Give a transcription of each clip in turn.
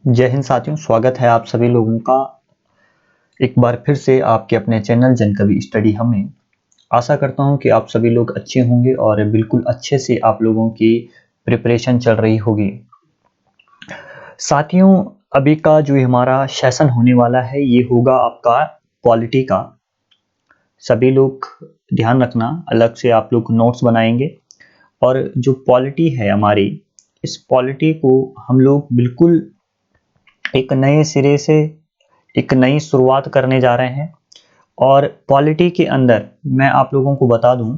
जय हिंद साथियों, स्वागत है आप सभी लोगों का एक बार फिर से आपके अपने चैनल जनकवि स्टडी हब में। आशा करता हूं कि आप सभी लोग अच्छे होंगे और बिल्कुल अच्छे से आप लोगों की प्रिपरेशन चल रही होगी। साथियों, अभी का जो हमारा सेशन होने वाला है ये होगा आपका पॉलिटी का। सभी लोग ध्यान रखना, अलग से आप लोग नोट्स बनाएंगे और जो पॉलिटी है हमारी, इस पॉलिटी को हम लोग बिल्कुल एक नए सिरे से एक नई शुरुआत करने जा रहे हैं। और पॉलिटी के अंदर मैं आप लोगों को बता दूं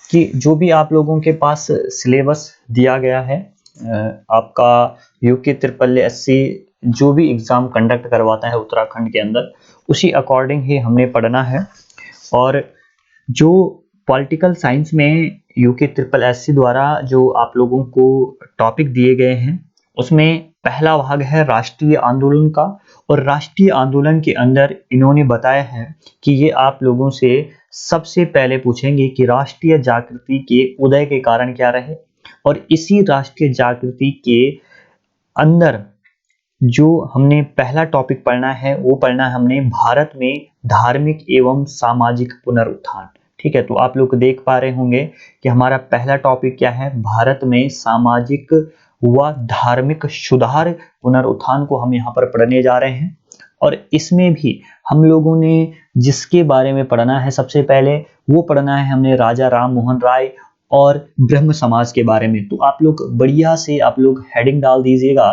कि जो भी आप लोगों के पास सिलेबस दिया गया है, आपका यूके ट्रिपल एससी जो भी एग्ज़ाम कंडक्ट करवाता है उत्तराखंड के अंदर, उसी अकॉर्डिंग ही हमने पढ़ना है। और जो पॉलिटिकल साइंस में यूके ट्रिपल एससी द्वारा जो आप लोगों को टॉपिक दिए गए हैं, उसमें पहला भाग है राष्ट्रीय आंदोलन का। और राष्ट्रीय आंदोलन के अंदर इन्होंने बताया है कि ये आप लोगों से सबसे पहले पूछेंगे कि राष्ट्रीय जागृति के उदय के कारण क्या रहे। और इसी राष्ट्रीय जागृति के अंदर जो हमने पहला टॉपिक पढ़ना है वो पढ़ना है हमने भारत में धार्मिक एवं सामाजिक पुनरुत्थान। ठीक है, तो आप लोग देख पा रहे होंगे कि हमारा पहला टॉपिक क्या है, भारत में सामाजिक व धार्मिक सुधार पुनरुत्थान को हम यहाँ पर पढ़ने जा रहे हैं। और इसमें भी हम लोगों ने जिसके बारे में पढ़ना है सबसे पहले, वो पढ़ना है हमने राजा राम मोहन राय और ब्रह्म समाज के बारे में। तो आप लोग बढ़िया से आप लोग हेडिंग डाल दीजिएगा।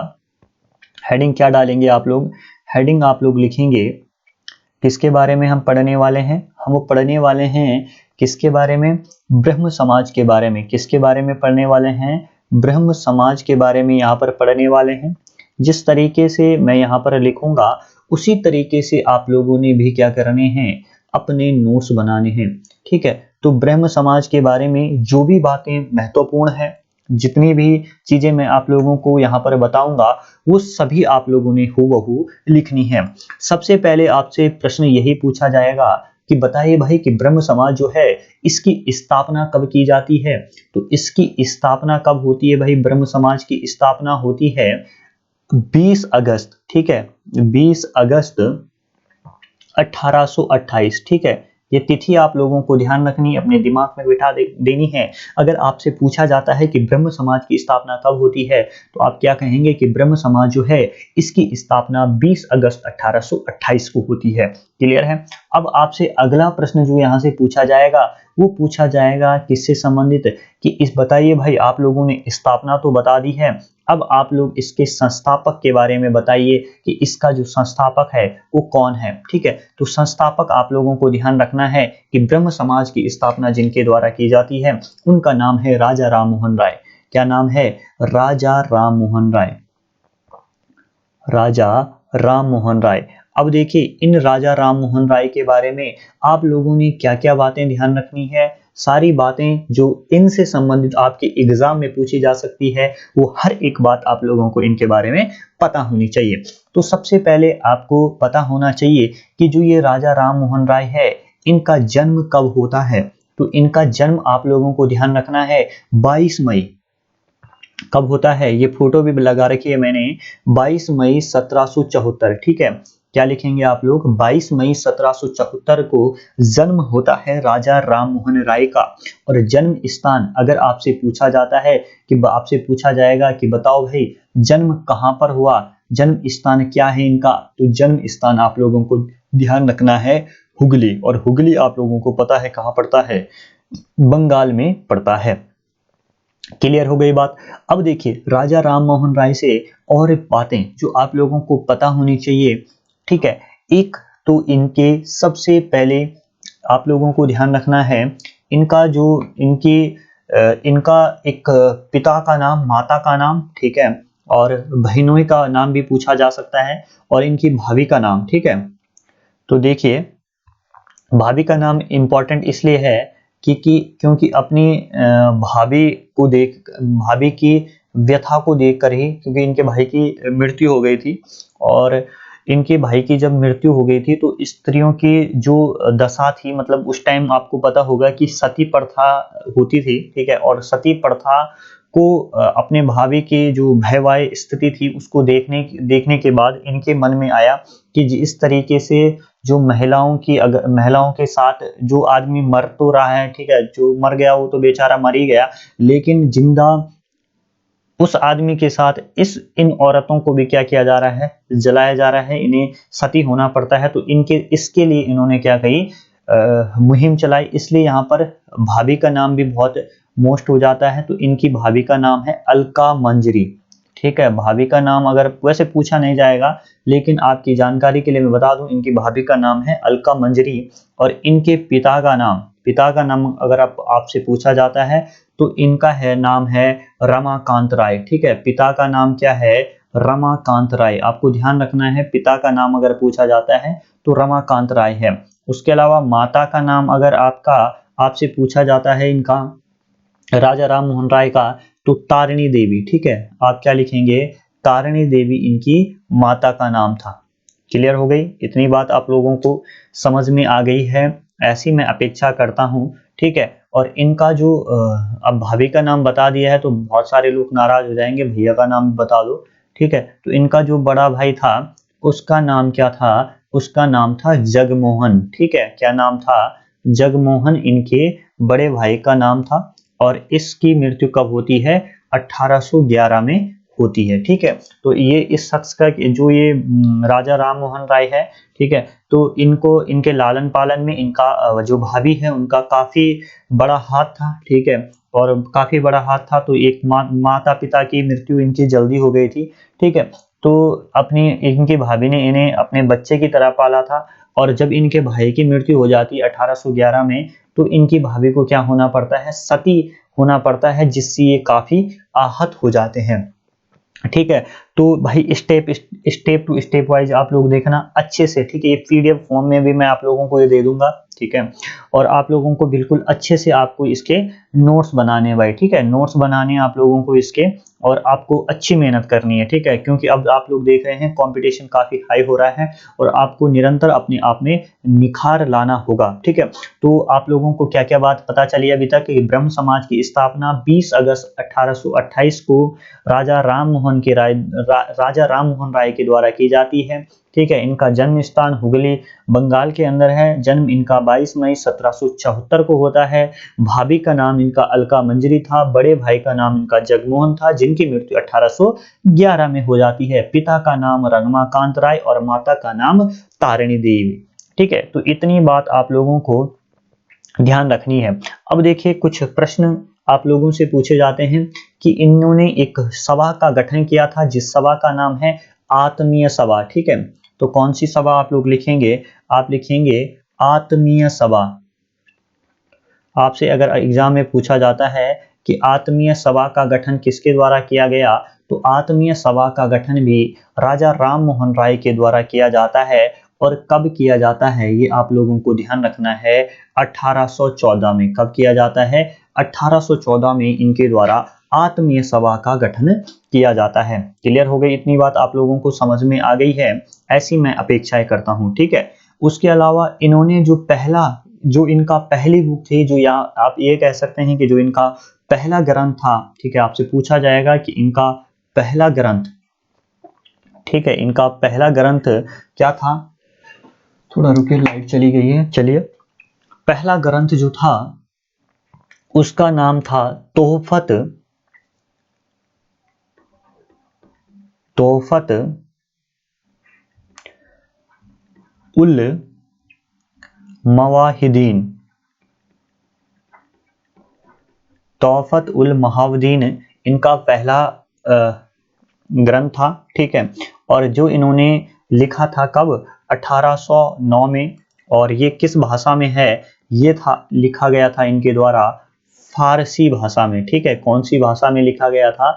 हेडिंग क्या डालेंगे आप लोग? हेडिंग आप लोग लिखेंगे किसके बारे में हम पढ़ने वाले हैं। हम वो पढ़ने वाले हैं किसके बारे में? ब्रह्म समाज के बारे में। किसके बारे में पढ़ने वाले हैं? ब्रह्म समाज के बारे में यहाँ पर पढ़ने वाले हैं। जिस तरीके से मैं यहाँ पर लिखूंगा उसी तरीके से आप लोगों ने भी क्या करने हैं, अपने नोट्स बनाने हैं। ठीक है, तो ब्रह्म समाज के बारे में जो भी बातें महत्वपूर्ण है, जितनी भी चीजें मैं आप लोगों को यहाँ पर बताऊंगा, वो सभी आप लोगों ने हूबहू लिखनी है। सबसे पहले आपसे प्रश्न यही पूछा जाएगा कि बताइए भाई कि ब्रह्म समाज जो है इसकी स्थापना कब की जाती है। तो इसकी स्थापना कब होती है भाई? ब्रह्म समाज की स्थापना होती है 20 अगस्त। ठीक है, 20 अगस्त 1828। ठीक है, ये तिथि आप लोगों को ध्यान रखनी, अपने दिमाग में बिठा देनी है। अगर आपसे पूछा जाता है कि ब्रह्म समाज की स्थापना कब होती है, तो आप क्या कहेंगे कि ब्रह्म समाज जो है इसकी स्थापना 20 अगस्त 1828 को होती है। क्लियर है? अब आपसे अगला प्रश्न जो यहाँ से पूछा जाएगा वो पूछा जाएगा किससे संबंधित, कि इस बताइए भाई, आप लोगों ने स्थापना तो बता दी है, अब आप लोग इसके संस्थापक के बारे में बताइए कि इसका जो संस्थापक है वो कौन है। ठीक है, तो संस्थापक आप लोगों को ध्यान रखना है कि ब्रह्म समाज की स्थापना जिनके द्वारा की जाती है उनका नाम है राजा राम मोहन राय। क्या नाम है? राजा राम मोहन राय। राजा राम मोहन राय। अब देखिए, इन राजा राम मोहन राय के बारे में आप लोगों ने क्या क्या बातें ध्यान रखनी है। सारी बातें जो इनसे संबंधित आपके एग्जाम में पूछी जा सकती है, वो हर एक बात आप लोगों को इनके बारे में पता होनी चाहिए। तो सबसे पहले आपको पता होना चाहिए कि जो ये राजा राम मोहन राय है, इनका जन्म कब होता है। तो इनका जन्म आप लोगों को ध्यान रखना है 22 मई। कब होता है? ये फोटो भी लगा रखी है मैंने, 22 मई 1774। ठीक है, क्या लिखेंगे आप लोग? 22 मई 1774 को जन्म होता है राजा राम मोहन राय का। और जन्म स्थान अगर आपसे पूछा जाता है कि आपसे पूछा जाएगा कि बताओ भाई जन्म कहाँ पर हुआ, जन्म स्थान क्या है इनका, तो जन्म स्थान आप लोगों को ध्यान रखना है हुगली। और हुगली आप लोगों को पता है कहाँ पड़ता है? बंगाल में पड़ता है। क्लियर हो गई बात? अब देखिए, राजा राम मोहन राय से और बातें जो आप लोगों को पता होनी चाहिए। ठीक है, एक तो इनके सबसे पहले आप लोगों को ध्यान रखना है इनका जो इनका एक पिता का नाम, माता का नाम, ठीक है, और बहनों का नाम भी पूछा जा सकता है, और इनकी भाभी का नाम। ठीक है, तो देखिए, भाभी का नाम इम्पोर्टेंट इसलिए है क्योंकि अपनी भाभी की व्यथा को देखकर ही, क्योंकि इनके भाई की मृत्यु हो गई थी, और इनके भाई की जब मृत्यु हो गई थी तो स्त्रियों की जो दशा थी, मतलब उस टाइम आपको पता होगा कि सती प्रथा होती थी। ठीक है, और सती प्रथा को अपने भाभी की जो भयवाय स्थिति थी उसको देखने के बाद इनके मन में आया कि इस तरीके से जो महिलाओं के साथ जो आदमी मर तो रहा है, ठीक है, जो मर गया वो तो बेचारा मर ही गया, लेकिन जिंदा उस आदमी के साथ इन औरतों को भी क्या किया जा रहा है, जलाया जा रहा है, इन्हें सती होना पड़ता है। तो इसके लिए इन्होंने क्या कही, मुहिम चलाई। इसलिए यहाँ पर भाभी का नाम भी बहुत मोस्ट हो जाता है। तो इनकी भाभी का नाम है अलका मंजरी, ठीक है। भाभी का नाम अगर वैसे पूछा नहीं जाएगा, लेकिन आपकी जानकारी के लिए मैं बता दूं, इनकी भाभी का नाम है अलका मंजरी। और इनके पिता का नाम अगर आपसे पूछा जाता है तो इनका नाम है रमाकांत राय, ठीक है। पिता का नाम क्या है, रमाकांत राय। आपको ध्यान रखना है, पिता का नाम अगर पूछा जाता है तो रमाकांत राय है। उसके अलावा माता का नाम अगर आपसे पूछा जाता है इनका, राजा राम मोहन राय का, तो तारिणी देवी, ठीक है। आप क्या लिखेंगे, तारिणी देवी इनकी माता का नाम था। क्लियर हो गई, इतनी बात आप लोगों को समझ में आ गई है, ऐसी मैं अपेक्षा करता हूं, ठीक है। और इनका जो अब भाभी का नाम बता दिया है तो बहुत सारे लोग नाराज हो जाएंगे, भैया का नाम बता दो, ठीक है। तो इनका जो बड़ा भाई था उसका नाम क्या था, उसका नाम था जगमोहन, ठीक है। क्या नाम था, जगमोहन इनके बड़े भाई का नाम था। और इसकी मृत्यु कब होती है, 1811 में होती है, ठीक है। तो ये इस शख्स का जो ये राजा राम मोहन राय है, ठीक है, तो इनके लालन पालन में इनका जो भाभी है उनका काफी बड़ा हाथ था, ठीक है। और काफी बड़ा हाथ था। तो एक माता पिता की मृत्यु इनकी जल्दी हो गई थी, ठीक है। तो इनकी भाभी ने इन्हें अपने बच्चे की तरह पाला था। और जब इनके भाई की मृत्यु हो जाती है 1811 में, तो इनकी भाभी को क्या होना पड़ता है, सती होना पड़ता है, जिससे ये काफी आहत हो जाते हैं, ठीक है। तो भाई स्टेप टू स्टेप वाइज आप लोग देखना अच्छे से, ठीक है। ये पीडीएफ फॉर्म में भी मैं आप लोगों को ये दे दूंगा, ठीक है। और आप लोगों को बिल्कुल अच्छे से आपको इसके नोट्स बनाने भाई, ठीक है, नोट्स बनाने आप लोगों को इसके। और आपको अच्छी मेहनत करनी है, ठीक है, क्योंकि अब आप लोग देख रहे हैं कंपटीशन काफी हाई हो रहा है और आपको निरंतर अपने आप में निखार लाना होगा, ठीक है। तो आप लोगों को क्या क्या बात पता चली अभी तक कि ब्रह्म समाज की स्थापना 20 अगस्त 1828 को राजा राम मोहन राय के द्वारा की जाती है, ठीक है। इनका जन्म स्थान हुगली बंगाल के अंदर है। जन्म इनका 22 मई 1774 को होता है। भाभी का नाम इनका अलका मंजरी था। बड़े भाई का नाम इनका जगमोहन था, जिनकी मृत्यु 1811 में हो जाती है। पिता का नाम रमाकांत राय और माता का नाम तारिणी देवी, ठीक है। तो इतनी बात आप लोगों को ध्यान रखनी है। अब देखिए कुछ प्रश्न आप लोगों से पूछे जाते हैं कि इन्होंने एक सभा का गठन किया था, जिस सभा का नाम है आत्मीय सभा, ठीक है। तो कौन सी सभा आप लोग लिखेंगे, आप लिखेंगे आत्मीय सभा। आपसे अगर एग्जाम में पूछा जाता है कि आत्मीय सभा का गठन किसके द्वारा किया गया, तो आत्मीय सभा का गठन भी राजा राम मोहन राय के द्वारा किया जाता है। और कब किया जाता है ये आप लोगों को ध्यान रखना है, 1814 में। कब किया जाता है, 1814 में इनके द्वारा आत्मीय सभा का गठन किया जाता है। क्लियर हो गई, इतनी बात आप लोगों को समझ में आ गई है, ऐसी मैं अपेक्षाएं करता हूं, ठीक है। उसके अलावा इन्होंने जो इनका पहली बुक थी, जो यहाँ आप ये कह सकते हैं कि जो इनका पहला ग्रंथ था, ठीक है। आपसे पूछा जाएगा कि इनका पहला ग्रंथ, ठीक है, इनका पहला ग्रंथ क्या था। थोड़ा रुकिए, लाइट चली गई है, चलिए। पहला ग्रंथ जो था उसका नाम था तोहफत उल मवाहिदीन। तोहफत उल महावदीन इनका पहला ग्रंथ था, ठीक है। और जो इन्होंने लिखा था कब, 1809 में। और ये किस भाषा में है, ये लिखा गया था इनके द्वारा फारसी भाषा में, ठीक है। कौन सी भाषा में लिखा गया था,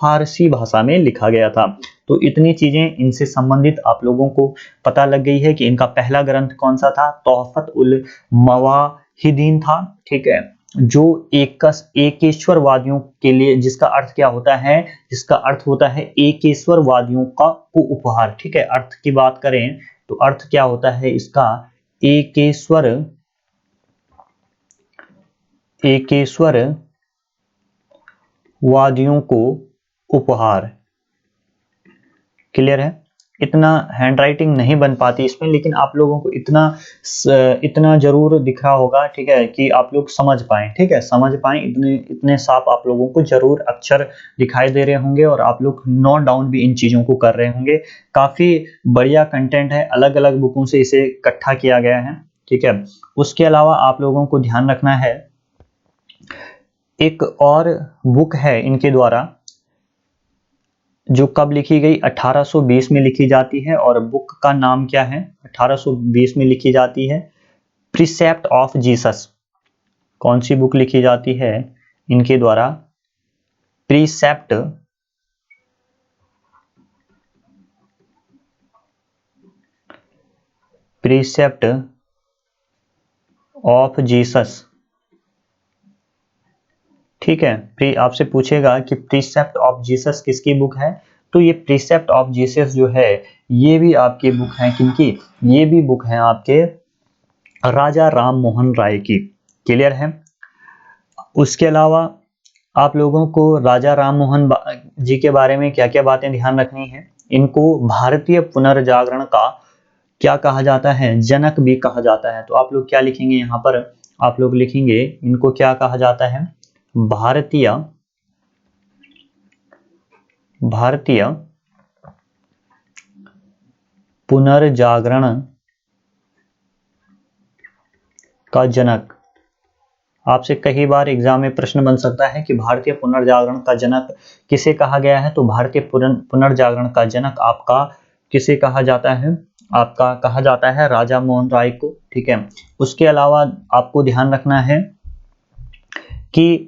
फारसी भाषा में लिखा गया था। तो इतनी चीजें इनसे संबंधित आप लोगों को पता लग गई है कि इनका पहला ग्रंथ कौन सा था, तोहफत उल मवाहिदीन था, ठीक है। जो एकेश्वरवादियों के लिए, जिसका अर्थ क्या होता है, जिसका अर्थ होता है एकेश्वरवादियों को उपहार, ठीक है। अर्थ की बात करें तो अर्थ क्या होता है इसका, एकेश्वरवादियों वादियों को उपहार। क्लियर है? इतना हैंडराइटिंग नहीं बन पाती इसमें, लेकिन आप लोगों को इतना जरूर दिख रहा होगा, ठीक है, कि आप लोग समझ पाए, ठीक है, समझ पाए, इतने साफ आप लोगों को जरूर अक्षर दिखाई दे रहे होंगे और आप लोग नोट डाउन भी इन चीजों को कर रहे होंगे। काफी बढ़िया कंटेंट है, अलग अलग बुकों से इसे इकट्ठा किया गया है, ठीक है। उसके अलावा आप लोगों को ध्यान रखना है, एक और बुक है इनके द्वारा जो कब लिखी गई, 1820 में लिखी जाती है, और बुक का नाम क्या है, 1820 में लिखी जाती है, प्रीसेप्ट ऑफ जीसस। कौन सी बुक लिखी जाती है इनके द्वारा? प्रीसेप्ट प्रीसेप्ट ऑफ जीसस, ठीक है। फिर आपसे पूछेगा कि प्रीसेप्ट ऑफ जीसस किसकी बुक है, तो ये प्रीसेप्ट ऑफ जीसस जो है ये भी आपकी बुक है, किनकी? ये भी बुक है आपके राजा राम मोहन राय की। क्लियर है? उसके अलावा आप लोगों को राजा राम मोहन जी के बारे में क्या क्या बातें ध्यान रखनी है? इनको भारतीय पुनर्जागरण का क्या कहा जाता है? जनक भी कहा जाता है। तो आप लोग क्या लिखेंगे यहाँ पर? आप लोग लिखेंगे इनको क्या कहा जाता है? भारतीय पुनर्जागरण का जनक। आपसे कई बार एग्जाम में प्रश्न बन सकता है कि भारतीय पुनर्जागरण का जनक किसे कहा गया है, तो भारतीय पुनर्जागरण का जनक आपका किसे कहा जाता है? आपका कहा जाता है राजा मोहन राय को, ठीक है। उसके अलावा आपको ध्यान रखना है कि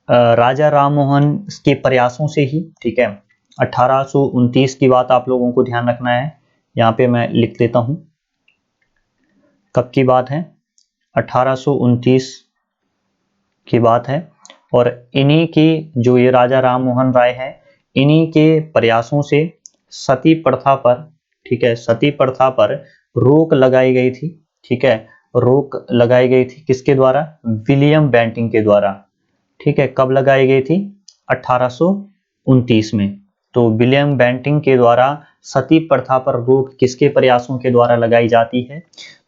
राजा राम मोहन के प्रयासों से ही, ठीक है, 1829 की बात आप लोगों को ध्यान रखना है। यहाँ पे मैं लिख देता हूं कब की बात है, 1829 की बात है। और इन्हीं की, जो ये राजा राम मोहन राय है, इन्हीं के प्रयासों से सती प्रथा पर, ठीक है, सती प्रथा पर रोक लगाई गई थी, ठीक है, रोक लगाई गई थी किसके द्वारा? विलियम बेंटिंक के द्वारा, ठीक है। कब लगाई गई थी? 1829 में। तो विलियम बेंटिंक के द्वारा सती प्रथा पर रोक किसके प्रयासों के द्वारा लगाई जाती है?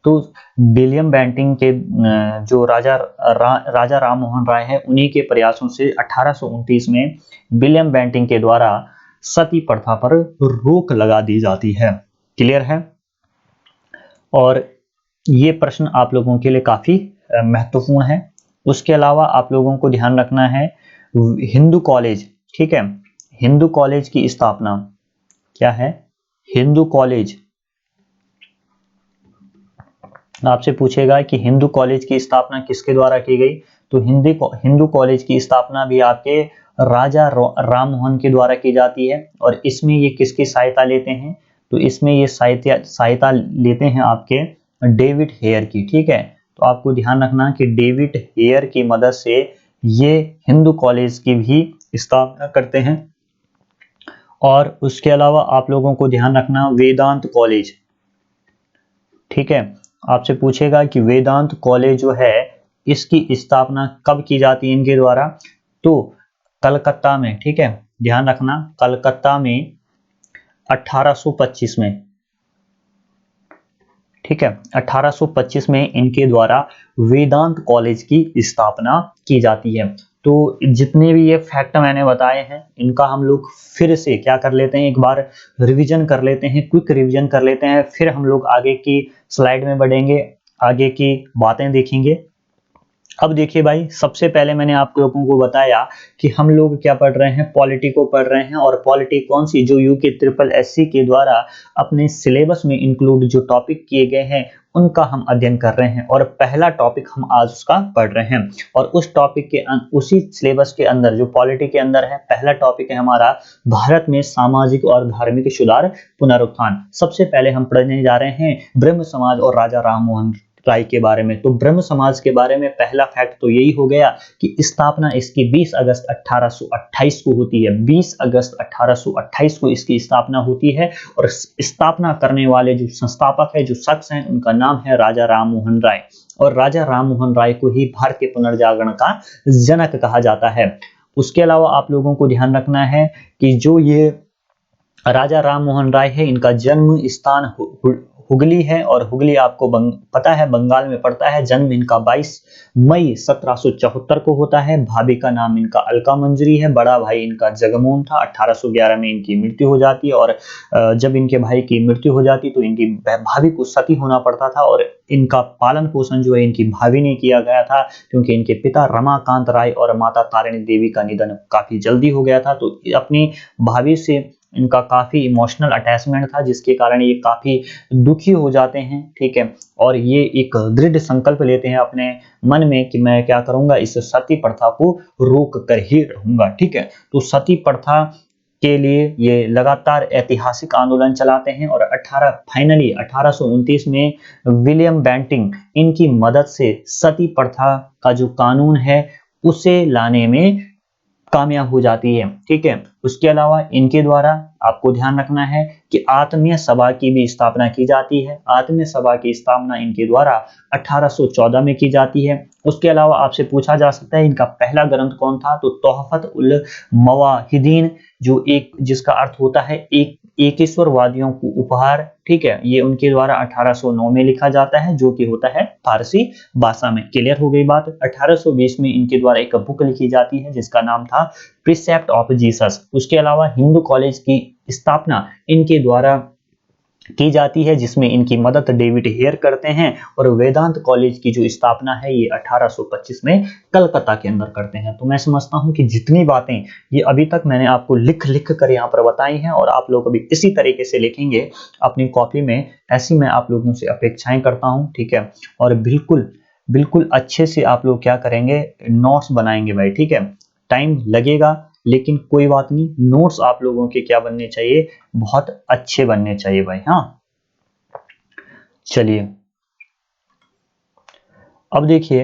तो विलियम बेंटिंक के जो राजा राम मोहन राय है, उन्हीं के प्रयासों से 1829 में विलियम बेंटिंक के द्वारा सती प्रथा पर रोक लगा दी जाती है। क्लियर है? और ये प्रश्न आप लोगों के लिए काफी महत्वपूर्ण है। उसके अलावा आप लोगों को ध्यान रखना है हिंदू कॉलेज, ठीक है, हिंदू कॉलेज की स्थापना क्या है? हिंदू कॉलेज आपसे पूछेगा कि हिंदू कॉलेज की स्थापना किसके द्वारा की गई, तो हिंदू कॉलेज की स्थापना भी आपके राजा राम मोहन के द्वारा की जाती है। और इसमें ये किसकी सहायता लेते हैं? तो इसमें ये सहायता लेते हैं आपके डेविड हेयर की, ठीक है। तो आपको ध्यान रखना कि डेविड हेयर की मदद से ये हिंदू कॉलेज की भी स्थापना करते हैं। और उसके अलावा आप लोगों को ध्यान रखना वेदांत कॉलेज, ठीक है। आपसे पूछेगा कि वेदांत कॉलेज जो है इसकी स्थापना कब की जाती है इनके द्वारा, तो कलकत्ता में, ठीक है, ध्यान रखना कलकत्ता में 1825 में, ठीक है, 1825 में इनके द्वारा वेदांत कॉलेज की स्थापना की जाती है। तो जितने भी ये फैक्ट मैंने बताए हैं इनका हम लोग फिर से क्या कर लेते हैं, एक बार रिवीजन कर लेते हैं, क्विक रिवीजन कर लेते हैं, फिर हम लोग आगे की स्लाइड में बढ़ेंगे, आगे की बातें देखेंगे। अब देखिए भाई, सबसे पहले मैंने आप लोगों को बताया कि हम लोग क्या पढ़ रहे हैं, पॉलिटी को पढ़ रहे हैं। और पॉलिटी कौन सी? जो यूके ट्रिपल एससी के द्वारा अपने सिलेबस में इंक्लूड जो टॉपिक किए गए हैं उनका हम अध्ययन कर रहे हैं। और पहला टॉपिक हम आज उसका पढ़ रहे हैं। और उस टॉपिक के उसी सिलेबस के अंदर जो पॉलिटी के अंदर है, पहला टॉपिक है हमारा भारत में सामाजिक और धार्मिक सुधार पुनरुत्थान। सबसे पहले हम पढ़ने जा रहे हैं ब्रह्म समाज और राजा राम मोहन राय के बारे में। तो ब्रह्म समाज के बारे में पहला फैक्ट तो यही हो गया कि स्थापना इसकी 20 अगस्त 1828 को होती है। 20 अगस्त 1828 को इसकी स्थापना होती है। और स्थापना करने वाले जो संस्थापक है, जो शख्स हैं, उनका नाम है राजा राम मोहन राय। और राजा राम मोहन राय को ही भारतीय पुनर्जागरण का जनक कहा जाता है। उसके अलावा आप लोगों को ध्यान रखना है कि जो ये राजा राम मोहन राय है, इनका जन्म स्थान हुगली है, और हुगली आपको पता है बंगाल में पड़ता है। जन्म इनका 22 मई 1774 को होता है। भाभी का नाम इनका अलका मंजरी है। बड़ा भाई इनका जगमोहन था। 1811 में इनकी मृत्यु हो जाती है, और जब इनके भाई की मृत्यु हो जाती तो इनकी भाभी को सती होना पड़ता था, और इनका पालन पोषण जो है इनकी भाभी ने किया गया था, क्योंकि इनके पिता रमाकांत राय और माता तारिणी देवी का निधन काफी जल्दी हो गया था। तो अपनी भाभी से इनका काफी इमोशनल अटैचमेंट था, जिसके कारण ये काफी दुखी हो जाते हैं, ठीक है। और ये एक दृढ़ संकल्प लेते हैं अपने मन में कि मैं क्या करूंगा, इस सती प्रथा को रोक कर ही रहूंगा, ठीक है। तो सती प्रथा के लिए ये लगातार ऐतिहासिक आंदोलन चलाते हैं, और फाइनली 1829 में विलियम बेंटिंग इनकी मदद से सती प्रथा का जो कानून है उसे लाने में कामयाब हो जाती है, ठीक है। उसके अलावा इनके द्वारा आपको ध्यान रखना है कि आत्मीय सभा की भी स्थापना की जाती है। आत्मीय सभा की स्थापना इनके द्वारा 1814 में की जाती है। उसके अलावा आपसे पूछा जा सकता है इनका पहला ग्रंथ कौन था, तो तोहफत उल मवाहिदीन, जो एक जिसका अर्थ होता है एकेश्वरवादियों को उपहार, ठीक है। ये उनके द्वारा 1809 में लिखा जाता है, जो कि होता है फारसी भाषा में। क्लियर हो गई बात। 1820 में इनके द्वारा एक बुक लिखी जाती है जिसका नाम था प्रिसेप्ट ऑफ जीसस। उसके अलावा हिंदू कॉलेज की स्थापना इनके द्वारा की जाती है, जिसमें इनकी मदद डेविड हेयर करते हैं, और वेदांत कॉलेज की जो स्थापना है ये 1825 में कलकत्ता के अंदर करते हैं। तो मैं समझता हूं कि जितनी बातें ये अभी तक मैंने आपको लिख लिख कर यहाँ पर बताई हैं, और आप लोग अभी इसी तरीके से लिखेंगे अपनी कॉपी में, ऐसी मैं आप लोगों से अपेक्षाएं करता हूँ, ठीक है। और बिल्कुल बिल्कुल अच्छे से आप लोग क्या करेंगे, नोट्स बनाएंगे भाई, ठीक है। टाइम लगेगा लेकिन कोई बात नहीं, नोट्स आप लोगों के क्या बनने चाहिए, बहुत अच्छे बनने चाहिए भाई। हाँ, चलिए अब देखिए,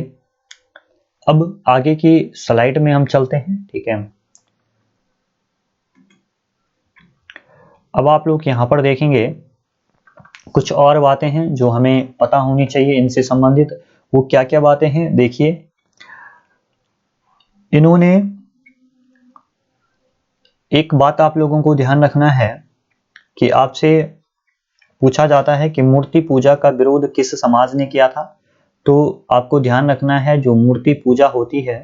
अब आगे की स्लाइड में हम चलते हैं, ठीक है। अब आप लोग यहां पर देखेंगे कुछ और बातें हैं जो हमें पता होनी चाहिए इनसे संबंधित। वो क्या क्या बातें हैं, देखिए। इन्होंने एक बात आप लोगों को ध्यान रखना है कि आपसे पूछा जाता है कि मूर्ति पूजा का विरोध किस समाज ने किया था। तो आपको ध्यान रखना है, जो मूर्ति पूजा होती है,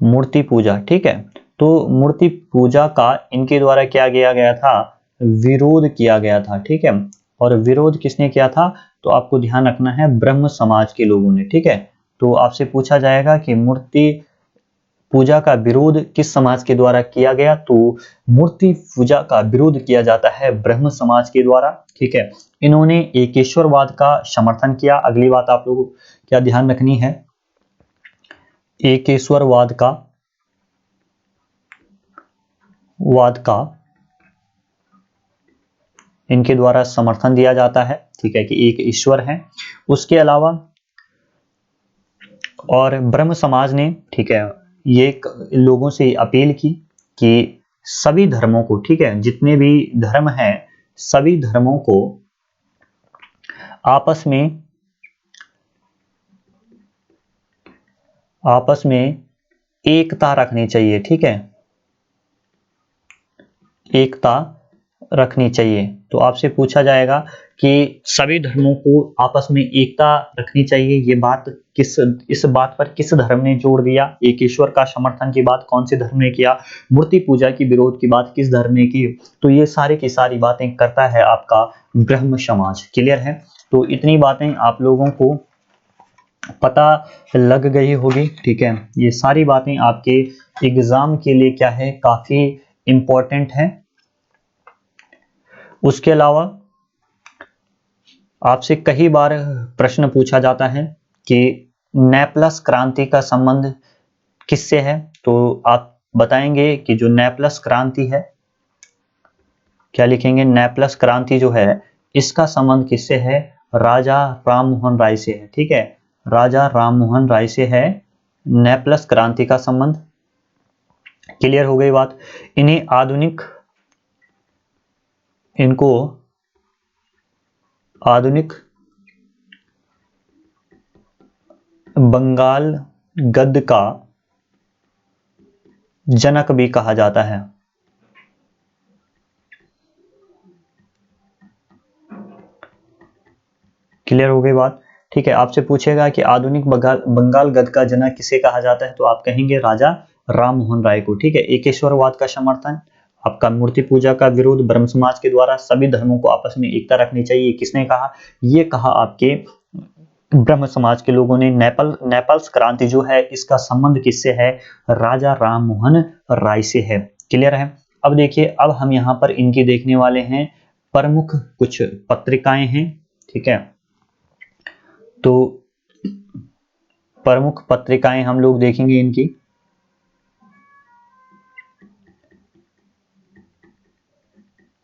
मूर्ति पूजा, ठीक है। तो मूर्ति पूजा का इनके द्वारा क्या किया गया था, विरोध किया गया था, ठीक है। और विरोध किसने किया था, तो आपको ध्यान रखना है ब्रह्म समाज के लोगों ने, ठीक है। तो आपसे पूछा जाएगा कि मूर्ति पूजा का विरोध किस समाज के द्वारा किया गया, तो मूर्ति पूजा का विरोध किया जाता है ब्रह्म समाज के द्वारा, ठीक है। इन्होंने एकेश्वरवाद का समर्थन किया। अगली बात आप लोगों को क्या ध्यान रखनी है, एकेश्वरवाद का इनके द्वारा समर्थन दिया जाता है, ठीक है, कि एक ईश्वर है। उसके अलावा और ब्रह्म समाज ने, ठीक है, ये लोगों से अपील की कि सभी धर्मों को, ठीक है, जितने भी धर्म हैं सभी धर्मों को आपस में एकता रखनी चाहिए, ठीक है, एकता रखनी चाहिए। तो आपसे पूछा जाएगा कि सभी धर्मों को आपस में एकता रखनी चाहिए, ये बात इस बात पर किस धर्म ने जोर दिया, एक ईश्वर का समर्थन की बात कौन से धर्म ने किया, मूर्ति पूजा की विरोध की बात किस धर्म ने की। तो ये सारी की सारी बातें करता है आपका ब्रह्म समाज। क्लियर है। तो इतनी बातें आप लोगों को पता लग गई होगी, ठीक है। ये सारी बातें आपके एग्जाम के लिए क्या है, काफी इंपॉर्टेंट है। उसके अलावा आपसे कई बार प्रश्न पूछा जाता है कि नेपलस क्रांति का संबंध किससे है, तो आप बताएंगे कि जो नेपलस क्रांति है, क्या लिखेंगे, नेपलस क्रांति जो है इसका संबंध किससे है, राजा राममोहन राय से है, ठीक है। राजा राममोहन राय से है नेपलस क्रांति का संबंध। क्लियर हो गई बात। इनको आधुनिक बंगाल गद्य का जनक भी कहा जाता है। क्लियर हो गई बात? ठीक है, आपसे पूछेगा कि आधुनिक बंगाल गद्य का जनक किसे कहा जाता है, तो आप कहेंगे राजा राम मोहन राय को। ठीक है, एकेश्वरवाद का समर्थन, आपका मूर्ति पूजा का विरोध, ब्रह्म समाज के द्वारा सभी धर्मों को आपस में एकता रखनी चाहिए, किसने कहा? ये कहा आपके ब्रह्म समाज के लोगों ने। नेपल्स क्रांति जो है, इसका संबंध किससे है? राजा राम मोहन राय से है। क्लियर है? अब देखिए, अब हम यहाँ पर इनकी देखने वाले हैं प्रमुख कुछ पत्रिकाएं हैं। ठीक है, तो प्रमुख पत्रिकाएं हम लोग देखेंगे इनकी।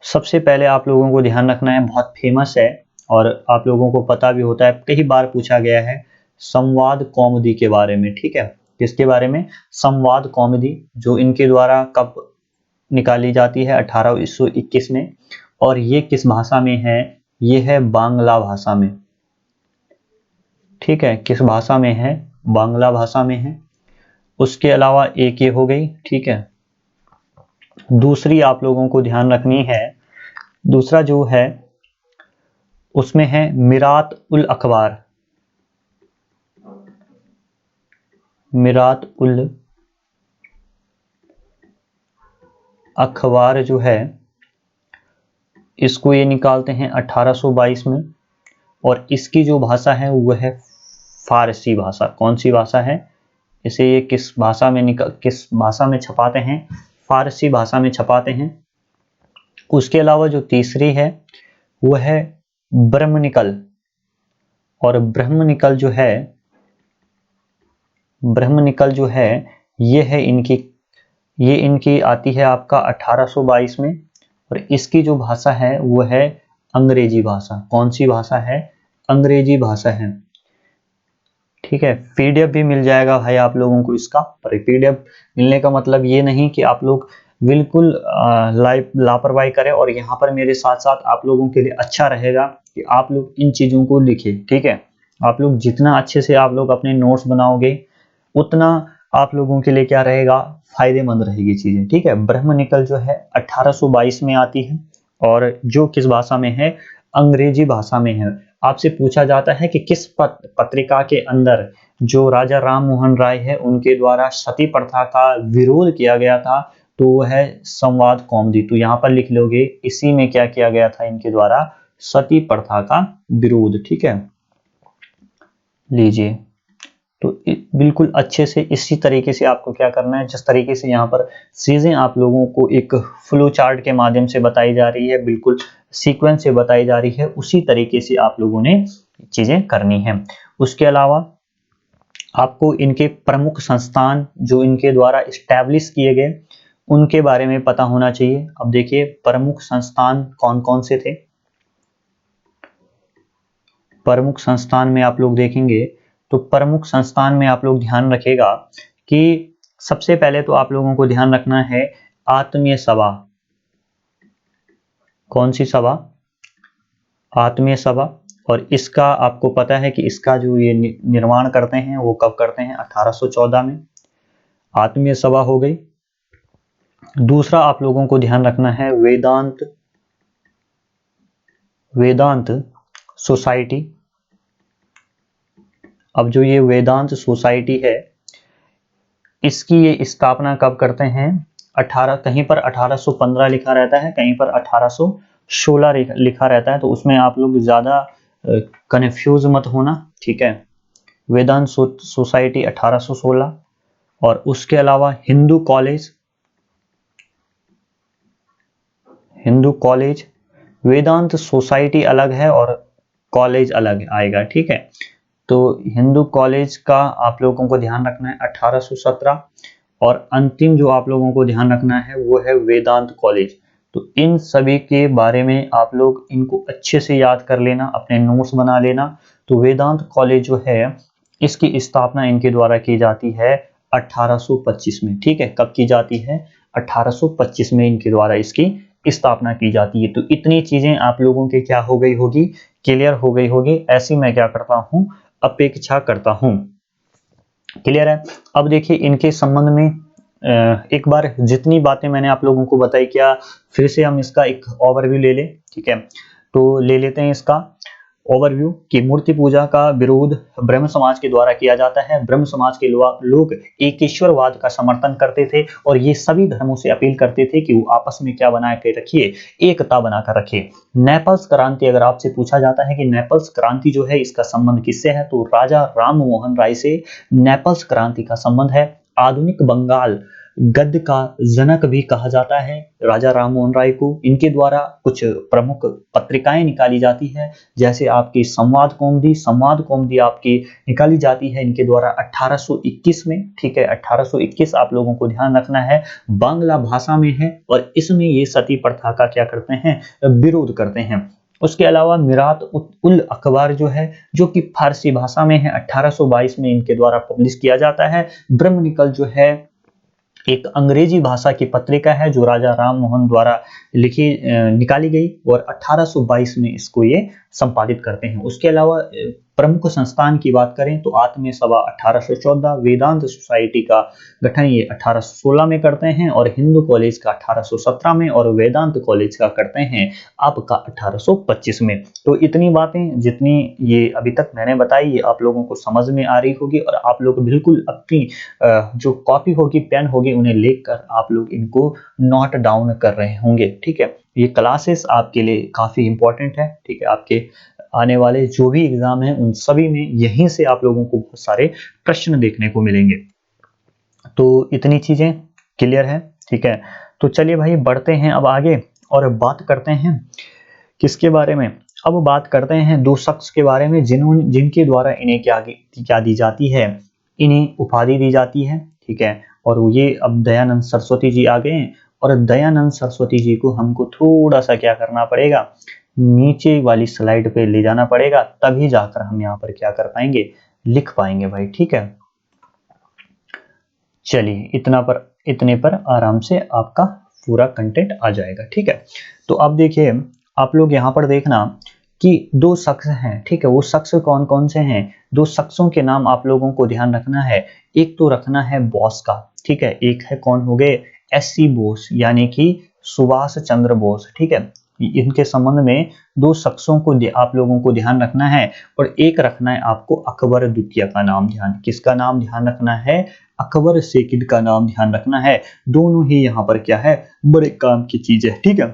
सबसे पहले आप लोगों को ध्यान रखना है, बहुत फेमस है और आप लोगों को पता भी होता है, कई बार पूछा गया है, संवाद कौमुदी के बारे में। ठीक है, किसके बारे में? संवाद कौमुदी, जो इनके द्वारा कब निकाली जाती है? 1821 में। और ये किस भाषा में है? ये है बांग्ला भाषा में। ठीक है, किस भाषा में है? बांग्ला भाषा में है। उसके अलावा एक ये हो गई। ठीक है, दूसरी आप लोगों को ध्यान रखनी है, दूसरा जो है उसमें है मिरात उल अखबार। मिरात उल अखबार जो है, इसको ये निकालते हैं 1822 में, और इसकी जो भाषा है वो है फारसी भाषा। कौन सी भाषा है? इसे ये किस भाषा में छपाते हैं? फारसी भाषा में छपाते हैं। उसके अलावा जो तीसरी है वो है ब्रह्मनिकल, और ब्रह्मनिकल जो है ये इनकी आती है आपका 1822 में, और इसकी जो भाषा है वो है अंग्रेजी भाषा। कौन सी भाषा है? अंग्रेजी भाषा है। ठीक है, पीडीएफ भी मिल जाएगा भाई आप लोगों को इसका। पर पीडीएफ मिलने का मतलब ये नहीं कि आप लोग बिल्कुल लापरवाही करें, और यहाँ पर मेरे साथ साथ आप लोगों के लिए अच्छा रहेगा कि आप लोग इन चीज़ों को लिखें। ठीक है, आप लोग जितना अच्छे से आप लोग अपने नोट्स बनाओगे, उतना आप लोगों के लिए क्या रहेगा? फायदेमंद रहेगी चीज़ें। ठीक है, ब्रह्मनिकल जो है 1822 में आती है, और जो किस भाषा में है? अंग्रेजी भाषा में है। आपसे पूछा जाता है कि किस पत्रिका के अंदर जो राजा राम मोहन राय है उनके द्वारा सती प्रथा का विरोध किया गया था, तो वो है संवाद कौमुदी। तो यहाँ पर लिख लोगे, इसी में क्या किया गया था इनके द्वारा? सती प्रथा का विरोध। ठीक है, लीजिए, तो बिल्कुल अच्छे से इसी तरीके से आपको क्या करना है, जिस तरीके से यहाँ पर चीजें आप लोगों को एक फ्लो चार्ट के माध्यम से बताई जा रही है, बिल्कुल सीक्वेंस से बताई जा रही है, उसी तरीके से आप लोगों ने चीजें करनी है। उसके अलावा आपको इनके प्रमुख संस्थान जो इनके द्वारा इस्टेब्लिश किए गए, उनके बारे में पता होना चाहिए। अब देखिए, प्रमुख संस्थान कौन कौन से थे। प्रमुख संस्थान में आप लोग देखेंगे तो प्रमुख संस्थान में आप लोग ध्यान रखेगा कि सबसे पहले तो आप लोगों को ध्यान रखना है आत्मीय सभा। कौन सी सभा? आत्मीय सभा। और इसका आपको पता है कि इसका जो ये निर्माण करते हैं वो कब करते हैं? 1814 में। आत्मीय सभा हो गई। दूसरा आप लोगों को ध्यान रखना है वेदांत सोसाइटी। अब जो ये वेदांत सोसाइटी है, इसकी ये स्थापना कब करते हैं? 18 कहीं पर 1815 लिखा रहता है, कहीं पर 1816 लिखा रहता है, तो उसमें आप लोग ज्यादा कंफ्यूज मत होना। ठीक है, वेदांत सोसाइटी 1816। और उसके अलावा हिंदू कॉलेज, वेदांत सोसाइटी अलग है और कॉलेज अलग आएगा। ठीक है, तो हिंदू कॉलेज का आप लोगों को ध्यान रखना है 1817। और अंतिम जो आप लोगों को ध्यान रखना है वो है वेदांत कॉलेज। तो इन सभी के बारे में आप लोग इनको अच्छे से याद कर लेना, अपने नोट्स बना लेना। तो वेदांत कॉलेज जो है, इसकी स्थापना इनके द्वारा की जाती है 1825 में। ठीक है, कब की जाती है? 1825 में इनके द्वारा इसकी स्थापना की जाती है। तो इतनी चीजें आप लोगों के क्या हो गई होगी? क्लियर हो गई होगी। ऐसी मैं क्या करता हूं? अपेक्षा करता हूं। क्लियर है? अब देखिए, इनके संबंध में एक बार जितनी बातें मैंने आप लोगों को बताई, क्या फिर से हम इसका एक ओवरव्यू ले लें? ठीक है, तो ले लेते हैं इसका ओवरव्यू कि मूर्ति पूजा का विरोध ब्रह्म समाज के द्वारा किया जाता है। ब्रह्म समाज के लोग एकेश्वरवाद का समर्थन करते थे और ये सभी धर्मों से अपील करते थे कि वो आपस में क्या बना के रखिए, एकता बनाकर रखिए। नेपल्स क्रांति, अगर आपसे पूछा जाता है कि नेपल्स क्रांति जो है इसका संबंध किससे है, तो राजा राम मोहन राय से नेपल्स क्रांति का संबंध है। आधुनिक बंगाल गद्य का जनक भी कहा जाता है राजा राम मोहन राय को। इनके द्वारा कुछ प्रमुख पत्रिकाएं निकाली जाती है, जैसे आपकी संवाद कौमुदी आपकी निकाली जाती है इनके द्वारा 1821 में। ठीक है, 1821 आप लोगों को ध्यान रखना है, बांग्ला भाषा में है और इसमें ये सती प्रथा का क्या करते हैं, विरोध करते हैं। उसके अलावा मिरात उल अखबार जो है, जो कि फारसी भाषा में है, 1822 में इनके द्वारा पब्लिश किया जाता है। ब्रह्मनिकल जो है एक अंग्रेजी भाषा की पत्रिका है जो राजा राम मोहन द्वारा निकाली गई और 1822 में इसको ये संपादित करते हैं। उसके अलावा प्रमुख संस्थान की बात करें तो आत्मीय सभा 1814, वेदांत सोसाइटी का गठन ये 1816 में करते हैं और हिंदू कॉलेज का 1817 में और वेदांत कॉलेज का करते हैं आपका 1825 में। तो इतनी बातें जितनी ये अभी तक मैंने बताई ये आप लोगों को समझ में आ रही होगी और आप लोग बिल्कुल अपनी जो कॉपी होगी, पेन होगी, उन्हें लेकर आप लोग इनको नोट डाउन कर रहे होंगे। ठीक है, ये क्लासेस आपके लिए काफी इंपॉर्टेंट है। ठीक है, आपके आने वाले जो भी एग्जाम है उन सभी में यहीं से आप लोगों को बहुत सारे प्रश्न देखने को मिलेंगे। तो इतनी चीजें क्लियर है। ठीक है, तो चलिए भाई बढ़ते हैं अब आगे और बात करते हैं किसके बारे में। अब बात करते हैं दो शख्स के बारे में जिनके द्वारा इन्हें क्या दी जाती है, इन्हें उपाधि दी जाती है। ठीक है, और ये अब दयानंद सरस्वती जी आ गए हैं और दयानंद सरस्वती जी को हमको थोड़ा सा क्या करना पड़ेगा, नीचे वाली स्लाइड पे ले जाना पड़ेगा, तभी जाकर हम यहाँ पर क्या कर पाएंगे, लिख पाएंगे भाई। ठीक है, चलिए इतने पर आराम से आपका पूरा कंटेंट आ जाएगा। ठीक है, तो अब देखिए आप लोग यहाँ पर देखना कि दो शख्स हैं। ठीक है, वो शख्स कौन कौन से हैं, दो शख्सों के नाम आप लोगों को ध्यान रखना है। एक तो रखना है बॉस का, ठीक है, एक है कौन हो गए, एससी बोस यानी कि सुभाष चंद्र बोस। ठीक है, इनके संबंध में दो शख्सों को आप लोगों को ध्यान रखना है और एक रखना है आपको अकबर द्वितीय का नाम, किसका नाम ध्यान रखना है, अकबर सेकंड का नाम ध्यान रखना है। दोनों ही यहाँ पर क्या है, बड़े काम की चीज है। ठीक है,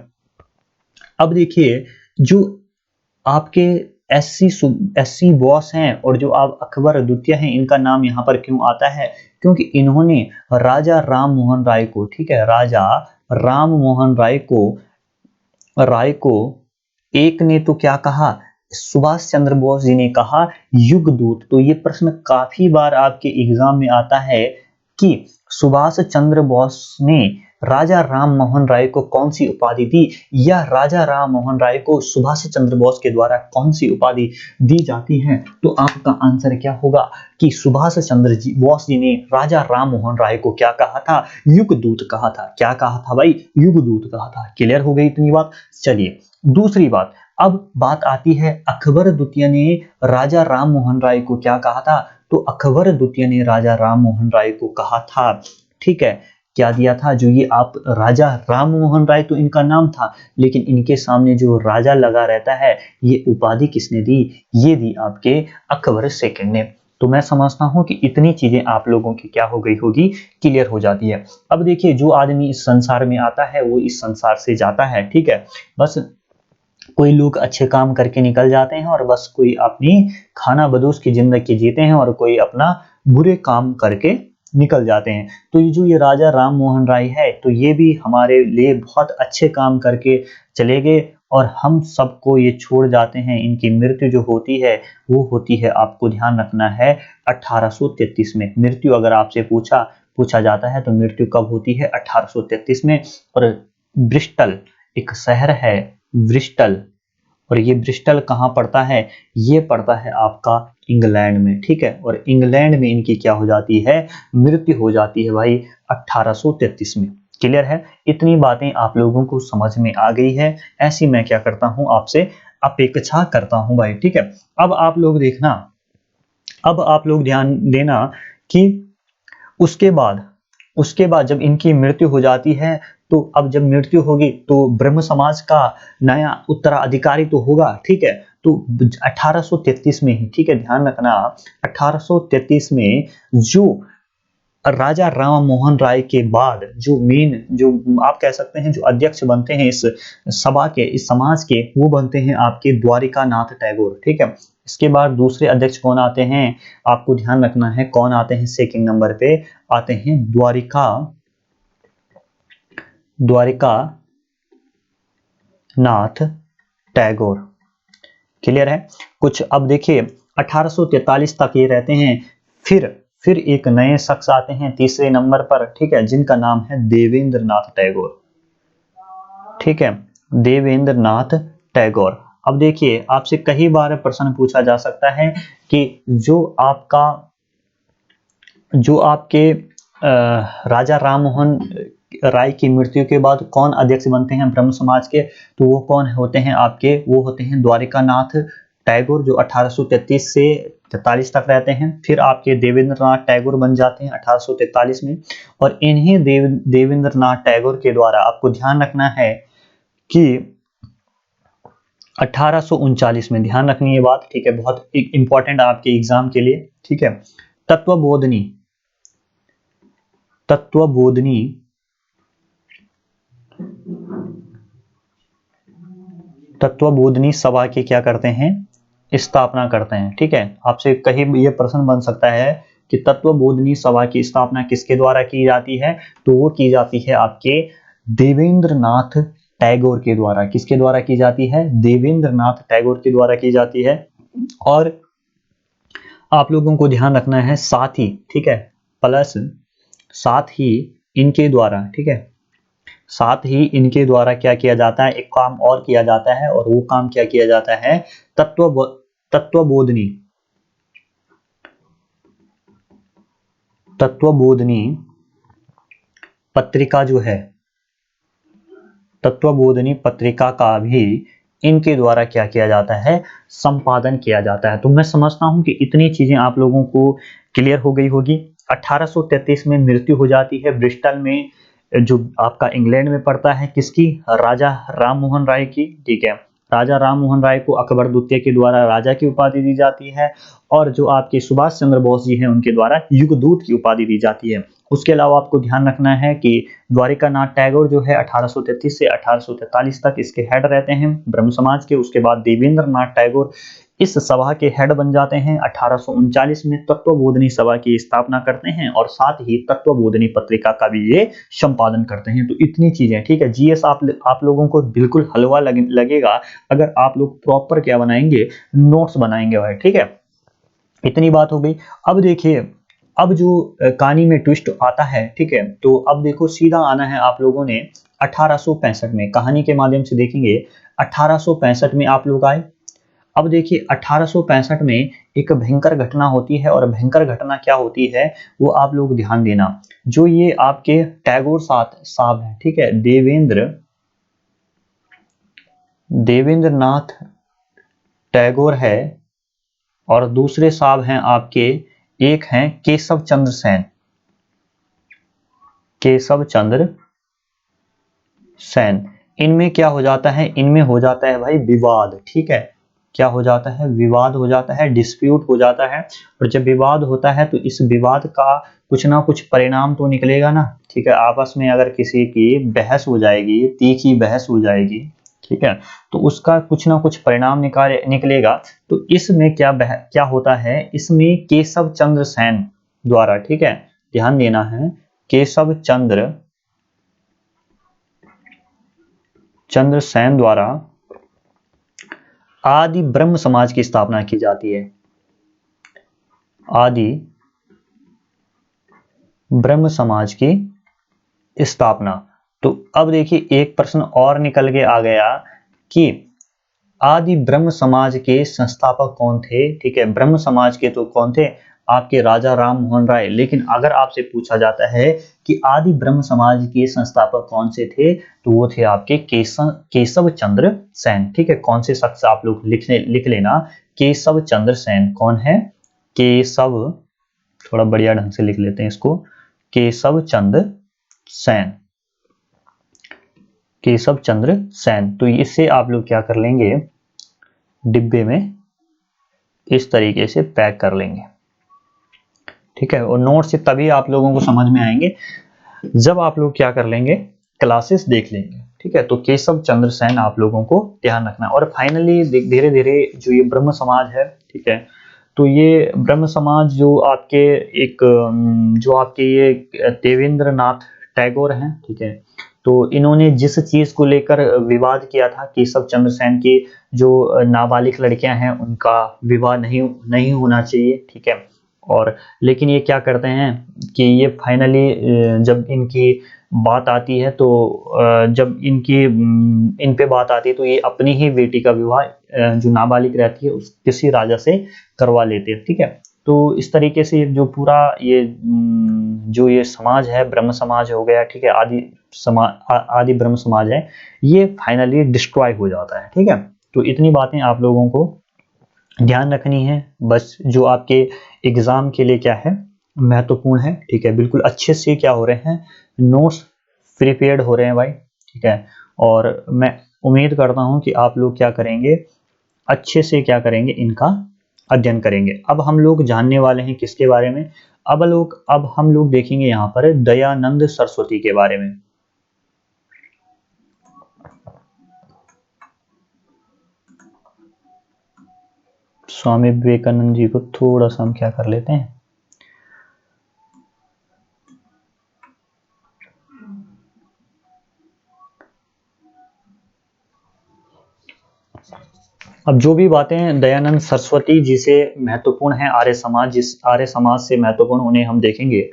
अब देखिए जो आपके एससी बॉस हैं और जो आप अकबर द्वितीय हैं, इनका नाम यहाँ पर क्यों आता है, क्योंकि इन्होंने राजा राम मोहन राय को, ठीक है, राजा राम मोहन राय को एक ने तो क्या कहा, सुभाष चंद्र बोस जी ने कहा युगदूत। तो ये प्रश्न काफी बार आपके एग्जाम में आता है कि सुभाष चंद्र बोस ने राजा राम मोहन राय को कौन सी उपाधि दी, या राजा राम मोहन राय को सुभाष चंद्र बोस के द्वारा कौन सी उपाधि दी जाती है। तो आपका आंसर क्या होगा कि सुभाष चंद्र बोस जी ने राजा राम मोहन राय को क्या कहा था, युगदूत कहा था। क्या कहा था भाई, युगदूत कहा था। क्लियर हो गई इतनी बात। चलिए दूसरी बात, अब बात आती है अकबर द्वितीय ने राजा राम मोहन राय को क्या कहा था, तो अकबर द्वितीय ने राजा राम मोहन राय को कहा था, ठीक है, क्या दिया था, जो ये आप राजा राम मोहन राय तो इनका नाम था, लेकिन इनके सामने जो राजा लगा रहता है, ये उपाधि किसने दी, ये दी आपके अकबर सेकंड ने। तो मैं समझता हूं कि इतनी चीजें आप लोगों की क्या हो गई होगी, क्लियर हो जाती है। अब देखिए जो आदमी इस संसार में आता है वो इस संसार से जाता है। ठीक है, बस कोई लोग अच्छे काम करके निकल जाते हैं और बस कोई अपनी खाना बदोश की जिंदगी जीते हैं और कोई अपना बुरे काम करके निकल जाते हैं। तो ये राजा राम मोहन राय है, तो ये भी हमारे लिए बहुत अच्छे काम करके चले गए और हम सबको ये छोड़ जाते हैं। इनकी मृत्यु जो होती है वो होती है, आपको ध्यान रखना है, 1833 में। मृत्यु अगर आपसे पूछा जाता है तो मृत्यु कब होती है, 1833 में। और ब्रिस्टल एक शहर है, ब्रिस्टल, और ये ब्रिस्टल कहाँ पड़ता है, ये पड़ता है आपका इंग्लैंड में। ठीक है, और इंग्लैंड में इनकी क्या हो जाती है, मृत्यु हो जाती है भाई 1833 में। क्लियर है, इतनी बातें आप लोगों को समझ में आ गई है, ऐसी मैं क्या करता हूं आपसे अपेक्षा करता हूं भाई। ठीक है, अब आप लोग देखना, अब आप लोग ध्यान देना कि उसके बाद उसके बाद जब इनकी मृत्यु हो जाती है, तो अब जब मृत्यु होगी तो ब्रह्म समाज का नया उत्तराधिकारी तो होगा, ठीक है। तो 1833 में ही, ठीक है, ध्यान रखना, 1833 में जो राजा राम मोहन राय के बाद जो मेन, जो आप कह सकते हैं जो अध्यक्ष बनते हैं इस सभा के, इस समाज के, वो बनते हैं आपके द्वारिका नाथ टैगोर, ठीक है। इसके बाद दूसरे अध्यक्ष कौन आते हैं, आपको ध्यान रखना है कौन आते हैं, सेकंड नंबर पे आते हैं द्वारिका नाथ टैगोर। क्लियर है कुछ। अब देखिए 1843 तक ये रहते हैं, फिर एक नए शख्स आते हैं तीसरे नंबर पर, ठीक है, जिनका नाम है देवेंद्र नाथ टैगोर, ठीक है, देवेंद्र नाथ टैगोर। अब देखिए आपसे कई बार प्रश्न पूछा जा सकता है कि जो आपके राजा राम मोहन राय की मृत्यु के बाद कौन अध्यक्ष बनते हैं ब्रह्म समाज के, तो वो कौन होते हैं आपके, वो होते हैं द्वारिका नाथ टैगोर, जो 1833 से 43 तक रहते हैं। फिर आपके देवेंद्र नाथ टैगोर बन जाते हैं 1843 में, और इन्हीं देवेंद्र नाथ टैगोर के द्वारा आपको ध्यान रखना है कि 1839 में, ध्यान रखनी ये बात, ठीक है, बहुत इंपॉर्टेंट आपके एग्जाम के लिए, ठीक है, तत्वबोधिनी सभा की क्या करते हैं, स्थापना करते हैं, ठीक है। आपसे कहीं ये प्रश्न बन सकता है कि तत्वबोधिनी सभा की स्थापना किसके द्वारा की जाती है, तो वो की जाती है आपके देवेंद्र नाथ टैगोर के द्वारा। किसके द्वारा की जाती है, देवेंद्र नाथ टैगोर के द्वारा की जाती है। और आप लोगों को ध्यान रखना है साथ ही, ठीक है, प्लस साथ ही इनके द्वारा, ठीक है, साथ ही इनके द्वारा क्या किया जाता है, एक काम और किया जाता है, और वो काम क्या किया जाता है, तत्वबोधिनी पत्रिका जो है, तत्वबोधिनी पत्रिका का भी इनके द्वारा क्या किया जाता है, संपादन किया जाता है। तो मैं समझता हूं कि इतनी चीजें आप लोगों को क्लियर हो गई होगी। 1833 में मृत्यु हो जाती है ब्रिस्टल में, जो आपका इंग्लैंड में पड़ता है, किसकी, राजा राम मोहन राय की, ठीक है। राजा राम मोहन राय को अकबर द्वितीय के द्वारा राजा की उपाधि दी जाती है, और जो आपके सुभाष चंद्र बोस जी हैं उनके द्वारा युगदूत की उपाधि दी जाती है। उसके अलावा आपको ध्यान रखना है कि द्वारिका नाथ टैगोर जो है 1833 से 1843 तक इसके हेड रहते हैं ब्रह्म समाज के। उसके बाद देवेंद्र नाथ टैगोर इस सभा के हेड बन जाते हैं। 1839 में तत्वबोधिनी सभा की स्थापना करते हैं, और साथ ही तत्वबोधिनी पत्रिका का भी ये संपादन करते हैं। तो इतनी चीजें, ठीक है। जीएस आप लोगों को बिल्कुल हलवा लगेगा अगर आप लोग प्रॉपर क्या बनाएंगे, नोट्स बनाएंगे भाई, ठीक है। इतनी बात हो गई। अब देखिए, अब जो कहानी में ट्विस्ट आता है, ठीक है, तो अब देखो सीधा आना है आप लोगों ने 1865 में, कहानी के माध्यम से देखेंगे। 1865 में आप लोग आए। अब देखिए 1865 में एक भयंकर घटना होती है, और भयंकर घटना क्या होती है वो आप लोग ध्यान देना। जो ये आपके टैगोर साहब है, ठीक है, देवेंद्र नाथ टैगोर है, और दूसरे साहब हैं आपके, एक हैं केशव चंद्र सेन। इनमें क्या हो जाता है, इनमें हो जाता है भाई विवाद, ठीक है। क्या हो जाता है, विवाद हो जाता है, डिस्प्यूट हो जाता है। और जब विवाद होता है तो इस विवाद का कुछ ना कुछ परिणाम तो निकलेगा ना, ठीक है। आपस में अगर किसी की बहस हो जाएगी, तीखी बहस हो जाएगी, ठीक है, तो उसका कुछ ना कुछ परिणाम निकलेगा। तो इसमें क्या होता है, इसमें केशव चंद्र सेन द्वारा, ठीक है, ध्यान देना है, केशव चंद्र सेन द्वारा आदि ब्रह्म समाज की स्थापना की जाती है। आदि ब्रह्म समाज की स्थापना। तो अब देखिए एक प्रश्न और निकल के आ गया कि आदि ब्रह्म समाज के संस्थापक कौन थे, ठीक है। ब्रह्म समाज के तो कौन थे, आपके राजा राम मोहन राय। लेकिन अगर आपसे पूछा जाता है कि आदि ब्रह्म समाज के संस्थापक कौन से थे, तो वो थे आपके केशव चंद्र सेन, ठीक है। कौन से शख्स आप लोग लिख लेना, केशव चंद्र सेन। कौन है, केशव, थोड़ा बढ़िया ढंग से लिख लेते हैं इसको, केशव चंद्र सेन, केशव चंद्र सेन। तो इससे आप लोग क्या कर लेंगे, डिब्बे में इस तरीके से पैक कर लेंगे, ठीक है। और नोट से तभी आप लोगों को समझ में आएंगे जब आप लोग क्या कर लेंगे, क्लासेस देख लेंगे, ठीक है। तो केशव चंद्र सेन आप लोगों को ध्यान रखना। और फाइनली धीरे धीरे जो ये ब्रह्म समाज है, ठीक है, तो ये ब्रह्म समाज जो आपके जो आपके ये देवेंद्र नाथ टैगोर हैं, ठीक है, तो इन्होंने जिस चीज को लेकर विवाद किया था, केशव चंद्र सेन की जो नाबालिग लड़कियां हैं उनका विवाह नहीं नहीं होना चाहिए, ठीक है। और लेकिन ये क्या करते हैं कि ये फाइनली जब इनकी बात आती है, तो जब इन पे बात आती है, तो ये अपनी ही बेटी का विवाह जो नाबालिग रहती है उस किसी राजा से करवा लेते हैं, ठीक है। तो इस तरीके से जो पूरा ये जो ये समाज है, ब्रह्म समाज हो गया, ठीक है, आदि ब्रह्म समाज है, ये फाइनली डिस्ट्रॉय हो जाता है, ठीक है। तो इतनी बातें आप लोगों को ध्यान रखनी है, बस जो आपके एग्जाम के लिए क्या है, महत्वपूर्ण है, ठीक है। बिल्कुल अच्छे से क्या हो रहे हैं, नोट्स प्रिपेयर्ड हो रहे हैं भाई, ठीक है। और मैं उम्मीद करता हूं कि आप लोग क्या करेंगे, अच्छे से क्या करेंगे, इनका अध्ययन करेंगे। अब हम लोग जानने वाले हैं किसके बारे में, अब हम लोग देखेंगे यहाँ पर दयानंद सरस्वती के बारे में। स्वामी विवेकानंद जी को थोड़ा सा हम क्या कर लेते हैं, अब जो भी बातें दयानंद सरस्वती जी से महत्वपूर्ण है, आर्य समाज, जिस आर्य समाज से महत्वपूर्ण, उन्हें हम देखेंगे।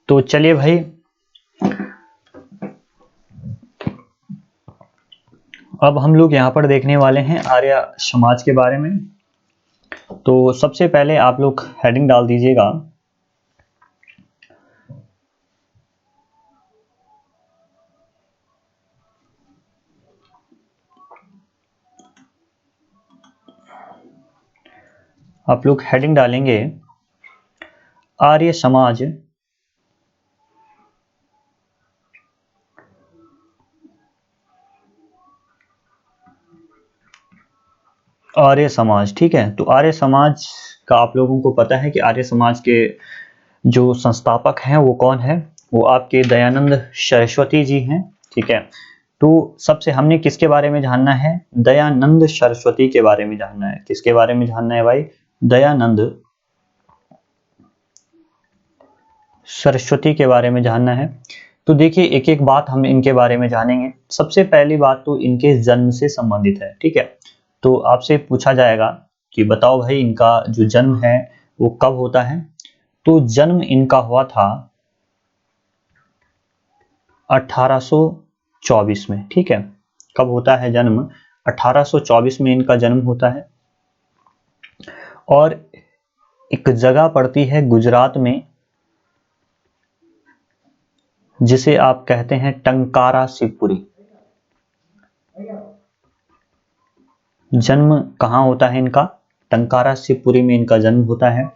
तो चलिए भाई, अब हम लोग यहाँ पर देखने वाले हैं आर्य समाज के बारे में। तो सबसे पहले आप लोग हेडिंग डाल दीजिएगा, आप लोग हेडिंग डालेंगे आर्य समाज, आर्य समाज, ठीक है। तो आर्य समाज का आप लोगों को पता है कि आर्य समाज के जो संस्थापक हैं वो कौन है, वो आपके दयानंद सरस्वती जी हैं, ठीक है। तो सबसे हमने किसके बारे में जानना है, दयानंद सरस्वती के बारे में जानना है। किसके बारे में जानना है भाई, दयानंद सरस्वती के बारे में जानना है। तो देखिए एक एक बात हम इनके बारे में जानेंगे। सबसे पहली बात तो इनके जन्म से संबंधित है, ठीक है। तो आपसे पूछा जाएगा कि बताओ भाई इनका जो जन्म है वो कब होता है। तो जन्म इनका हुआ था 1824 में, ठीक है। कब होता है जन्म, 1824 में इनका जन्म होता है। और एक जगह पड़ती है गुजरात में जिसे आप कहते हैं टंकारा शिवपुरी। जन्म कहाँ होता है इनका, टंकारा शिवपुरी में इनका जन्म होता है।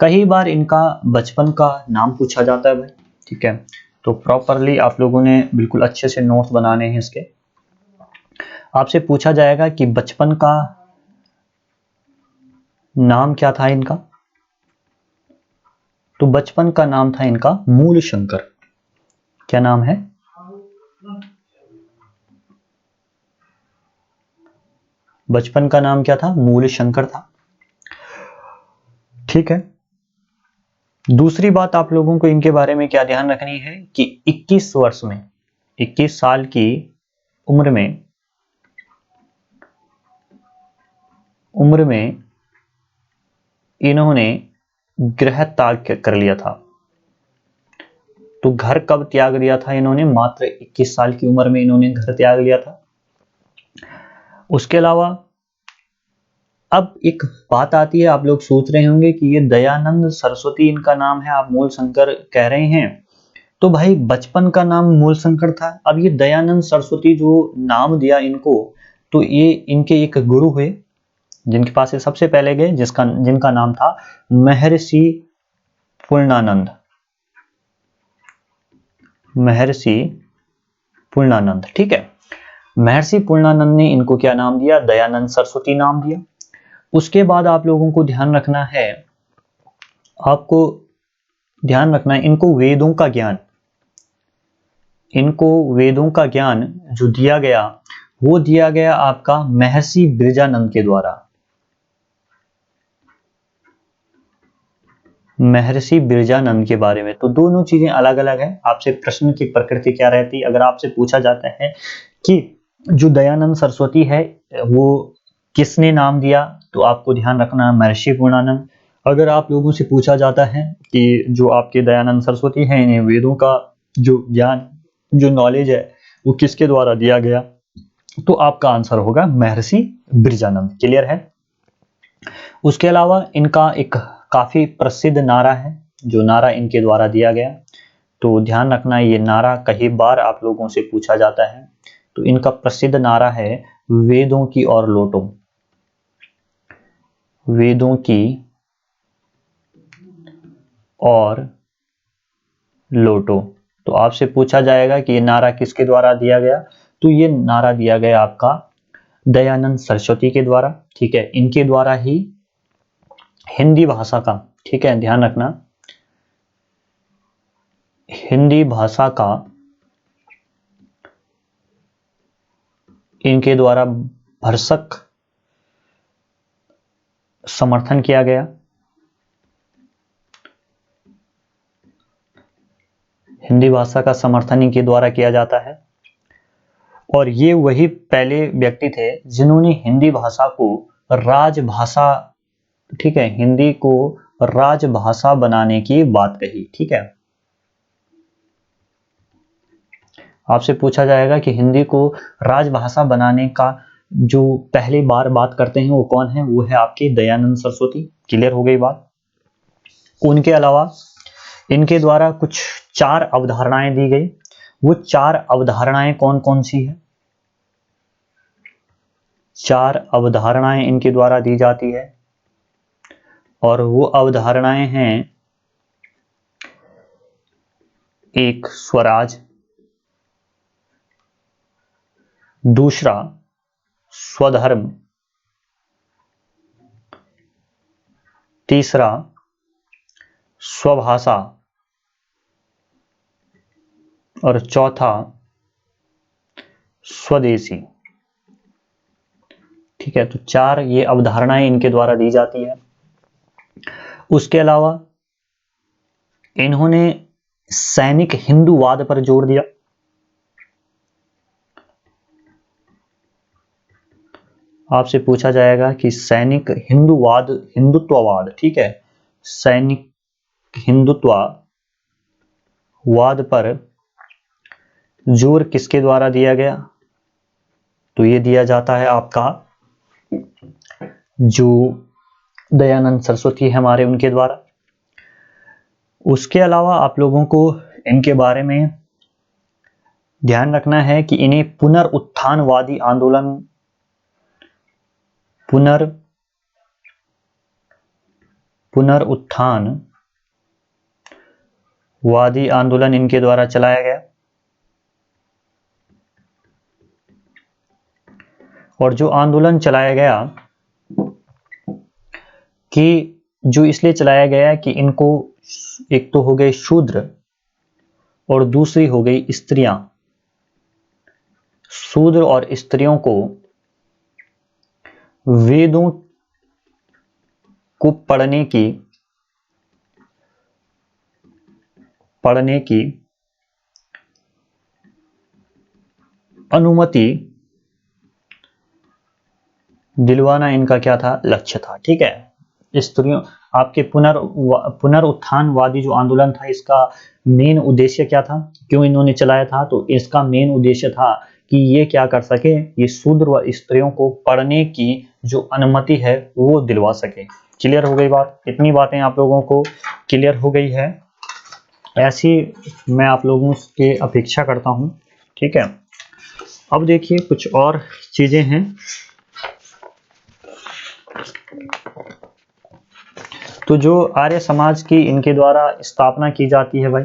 कई बार इनका बचपन का नाम पूछा जाता है भाई, ठीक है। तो प्रॉपरली आप लोगों ने बिल्कुल अच्छे से नोट्स बनाने हैं इसके। आपसे पूछा जाएगा कि बचपन का नाम क्या था इनका। तो बचपन का नाम था इनका मूल शंकर। क्या नाम है, बचपन का नाम क्या था, मूल शंकर था, ठीक है। दूसरी बात आप लोगों को इनके बारे में क्या ध्यान रखनी है कि 21 वर्ष में, 21 साल की उम्र में उम्र में इन्होंने गृह त्याग कर लिया था। तो घर कब त्याग लिया था इन्होंने? मात्र 21 साल की उम्र में इन्होंने घर त्याग लिया था। उसके अलावा अब एक बात आती है, आप लोग सोच रहे होंगे कि ये दयानंद सरस्वती इनका नाम है, आप मूलशंकर कह रहे हैं, तो भाई बचपन का नाम मूलशंकर था, अब ये दयानंद सरस्वती जो नाम दिया इनको, तो ये इनके एक गुरु हुए जिनके पास ये सबसे पहले गए, जिनका नाम था महर्षि पूर्णानंद। महर्षि पूर्णानंद, ठीक है। महर्षि पूर्णानंद ने इनको क्या नाम दिया? दयानंद सरस्वती नाम दिया। उसके बाद आप लोगों को ध्यान रखना है, आपको ध्यान रखना है इनको वेदों का ज्ञान जो दिया गया, वो दिया गया आपका महर्षि बिरजानंद के द्वारा। महर्षि बिरजानंद के बारे में, तो दोनों चीजें अलग अलग है। आपसे प्रश्न की प्रकृति क्या रहती है, अगर आपसे पूछा जाता है कि जो दयानंद सरस्वती है वो किसने नाम दिया, तो आपको ध्यान रखना महर्षि पूर्णानंद। अगर आप लोगों से पूछा जाता है कि जो आपके दयानंद सरस्वती हैं इन्हें वेदों का जो ज्ञान, जो नॉलेज है, वो किसके द्वारा दिया गया, तो आपका आंसर होगा महर्षि बिरजानंद। क्लियर है? उसके अलावा इनका एक काफी प्रसिद्ध नारा है, जो नारा इनके द्वारा दिया गया, तो ध्यान रखना ये नारा कई बार आप लोगों से पूछा जाता है। तो इनका प्रसिद्ध नारा है वेदों की और लौटो। वेदों की और लौटो। तो आपसे पूछा जाएगा कि ये नारा किसके द्वारा दिया गया, तो ये नारा दिया गया आपका दयानंद सरस्वती के द्वारा, ठीक है। इनके द्वारा ही हिंदी भाषा का, ठीक है, ध्यान रखना, हिंदी भाषा का इनके द्वारा भरसक समर्थन किया गया। हिंदी भाषा का समर्थन इनके द्वारा किया जाता है, और ये वही पहले व्यक्ति थे जिन्होंने हिंदी भाषा को राजभाषा, ठीक है, हिंदी को राजभाषा बनाने की बात कही, ठीक है। आपसे पूछा जाएगा कि हिंदी को राजभाषा बनाने का जो पहली बार बात करते हैं वो कौन है, वो है आपके दयानंद सरस्वती। क्लियर हो गई बात? उनके अलावा इनके द्वारा कुछ 4 अवधारणाएं दी गई। वो 4 अवधारणाएं कौन कौन सी है? 4 अवधारणाएं इनके द्वारा दी जाती है, और वो अवधारणाएं हैं, एक स्वराज, दूसरा स्वधर्म, तीसरा स्वभाषा, और चौथा स्वदेशी, ठीक है। तो 4 ये अवधारणाएं इनके द्वारा दी जाती है। उसके अलावा इन्होंने सैनिक हिंदूवाद पर जोर दिया। आपसे पूछा जाएगा कि सैनिक हिंदूवाद, हिंदुत्ववाद, ठीक है, सैनिक हिंदुत्ववाद पर जोर किसके द्वारा दिया गया, तो ये दिया जाता है आपका जो दयानंद सरस्वती है हमारे, उनके द्वारा। उसके अलावा आप लोगों को इनके बारे में ध्यान रखना है कि इन्हें पुनरुत्थानवादी आंदोलन, पुनरुत्थानवादी आंदोलन इनके द्वारा चलाया गया, और जो आंदोलन चलाया गया कि जो इसलिए चलाया गया कि इनको, एक तो हो गए शूद्र और दूसरी हो गई स्त्रियां, शूद्र और स्त्रियों को वेदों को पढ़ने की अनुमति दिलवाना इनका क्या था, लक्ष्य था। ठीक है, स्त्रियों, आपके पुनरुत्थानवादी जो आंदोलन था, इसका मेन उद्देश्य क्या था, क्यों इन्होंने चलाया था, तो इसका मेन उद्देश्य था कि ये क्या कर सके, ये शूद्र व स्त्रियों को पढ़ने की जो अनुमति है वो दिलवा सके। क्लियर हो गई बात, इतनी बातें आप लोगों को क्लियर हो गई है, ऐसी मैं आप लोगों के अपेक्षा करता हूं। ठीक है, अब देखिए कुछ और चीजें हैं। तो जो आर्य समाज की इनके द्वारा स्थापना की जाती है भाई,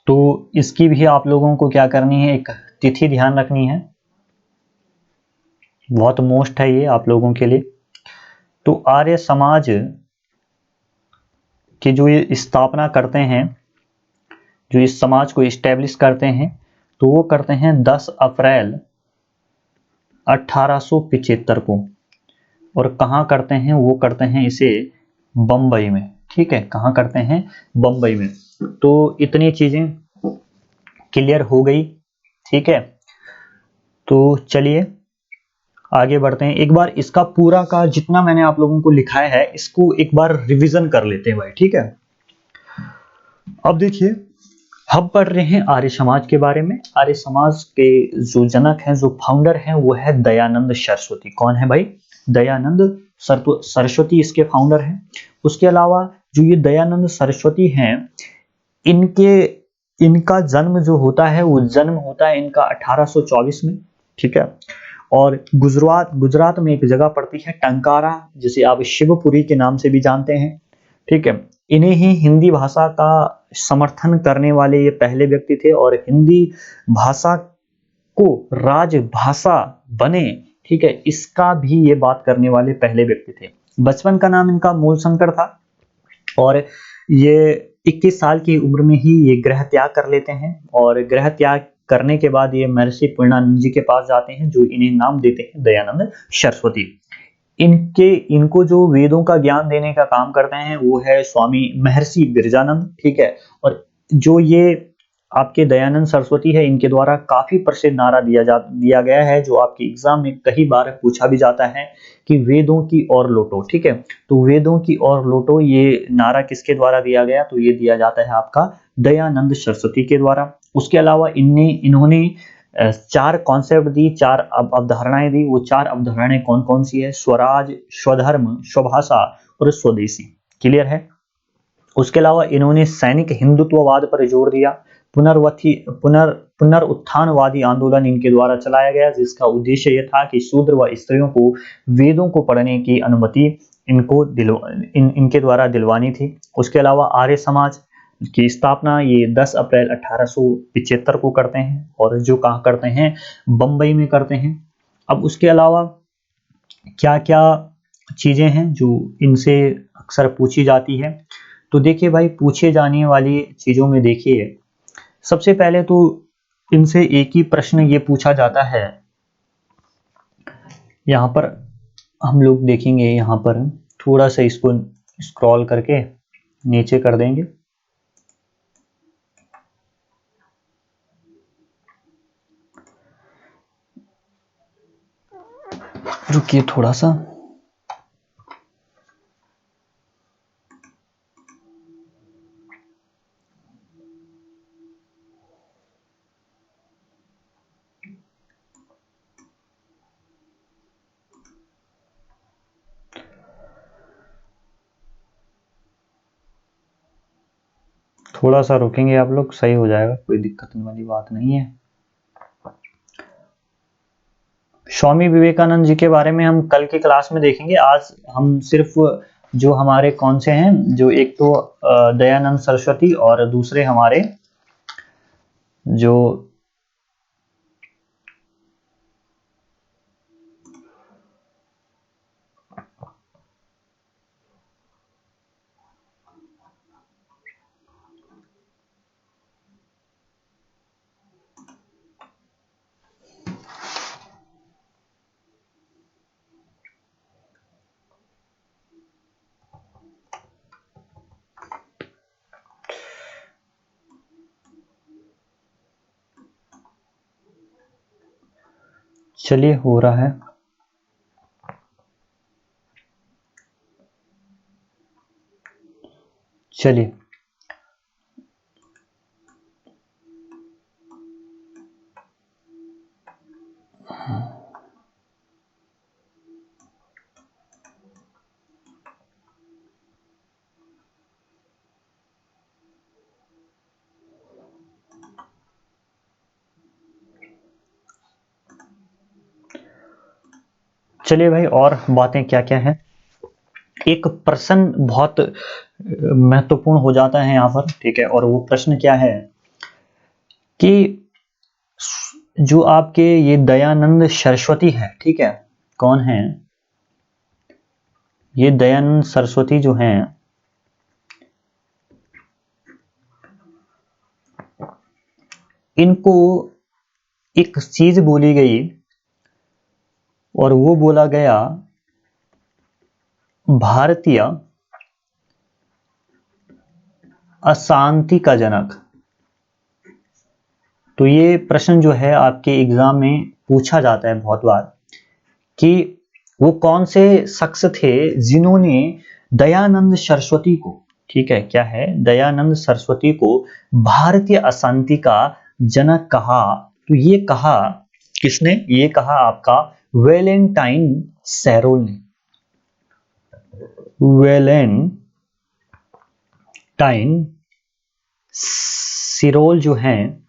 तो इसकी भी आप लोगों को क्या करनी है, एक तिथि ध्यान रखनी है, बहुत मोस्ट है ये आप लोगों के लिए। तो आर्य समाज की जो ये स्थापना करते हैं, जो इस समाज को इस्टेब्लिश करते हैं, तो वो करते हैं 10 अप्रैल 1875 को। और कहाँ करते हैं, वो करते हैं इसे बम्बई में। ठीक है, कहाँ करते हैं, बम्बई में। तो इतनी चीजें क्लियर हो गई। ठीक है, तो चलिए आगे बढ़ते हैं। एक बार इसका पूरा का जितना मैंने आप लोगों को लिखाया है, इसको एक बार रिवीजन कर लेते हैं भाई। ठीक है, अब देखिए हम पढ़ रहे हैं आर्य समाज के बारे में। आर्य समाज के जो जनक हैं, जो फाउंडर हैं, वो है दयानंद सरस्वती। कौन है भाई, दयानंद सरस्वती इसके फाउंडर हैं। उसके अलावा जो ये दयानंद सरस्वती हैं, इनके इनका जन्म जो होता है, वो जन्म होता है इनका 1824 में। ठीक है, और गुजरात में एक जगह पड़ती है टंकारा, जिसे आप शिवपुरी के नाम से भी जानते हैं। ठीक है, इन्हें ही हिंदी भाषा का समर्थन करने वाले ये पहले व्यक्ति थे, और हिंदी भाषा को राजभाषा बने, ठीक है, इसका भी ये बात करने वाले पहले व्यक्ति थे। बचपन का नाम इनका मूलशंकर था, और ये 21 साल की उम्र में ही ये गृह त्याग कर लेते हैं, और गृह त्याग करने के बाद ये महर्षि पूर्णानंद जी के पास जाते हैं, जो इन्हें नाम देते हैं दयानंद सरस्वती। इनको जो वेदों का ज्ञान देने का काम करते हैं, वो है स्वामी महर्षि बिरजानंद। ठीक है, और जो ये आपके दयानंद सरस्वती है, इनके द्वारा काफी प्रसिद्ध नारा दिया गया है, जो आपके एग्जाम में कई बार पूछा भी जाता है कि वेदों की ओर लौटो। ठीक है, तो वेदों की ओर लौटो, ये नारा किसके द्वारा दिया गया, तो ये दिया जाता है आपका दयानंद सरस्वती के द्वारा। उसके अलावा इन्होंने 4 कॉन्सेप्ट दी, 4 अवधारणाएं दी। वो 4 अवधारणाएं कौन कौन सी है, स्वराज, स्वधर्म, स्वभाषा और स्वदेशी। क्लियर है। उसके अलावा इन्होंने सैनिक हिंदुत्ववाद पर जोर दिया। पुनरुत्थानवादी आंदोलन इनके द्वारा चलाया गया, जिसका उद्देश्य यह था कि शूद्र व स्त्रियों को वेदों को पढ़ने की अनुमति इनके द्वारा दिलवानी थी। उसके अलावा आर्य समाज की स्थापना ये 10 अप्रैल 1875 को करते हैं, और जो कहाँ करते हैं, बम्बई में करते हैं। अब उसके अलावा क्या क्या चीजें हैं जो इनसे अक्सर पूछी जाती है, तो देखिए भाई, पूछे जाने वाली चीजों में देखिए, सबसे पहले तो इनसे एक ही प्रश्न ये पूछा जाता है। यहाँ पर हम लोग देखेंगे, यहाँ पर थोड़ा सा इसको स्क्रॉल करके नीचे कर देंगे। रुकिए थोड़ा सा, थोड़ा सा रुकेंगे आप लोग, सही हो जाएगा, कोई दिक्कत वाली बात नहीं है। स्वामी विवेकानंद जी के बारे में हम कल की क्लास में देखेंगे। आज हम सिर्फ जो हमारे कौन से हैं, जो एक तो दयानंद सरस्वती, और दूसरे हमारे जो चलिए हो रहा है। चलिए, चलिए भाई, और बातें क्या क्या हैं। एक प्रश्न बहुत महत्वपूर्ण हो जाता है यहाँ पर, ठीक है। और वो प्रश्न क्या है कि जो आपके ये दयानंद सरस्वती है, ठीक है, कौन है ये दयानंद सरस्वती जो हैं, इनको एक चीज बोली गई और वो बोला गया भारतीय अशांति का जनक। तो ये प्रश्न जो है आपके एग्जाम में पूछा जाता है बहुत बार कि वो कौन से शख्स थे जिन्होंने दयानंद सरस्वती को, ठीक है, क्या है, दयानंद सरस्वती को भारतीय अशांति का जनक कहा। तो ये कहा किसने? ये कहा आपका वैलेंटाइन सैरोल ने। वैलेंटाइन सिरोल जो हैं,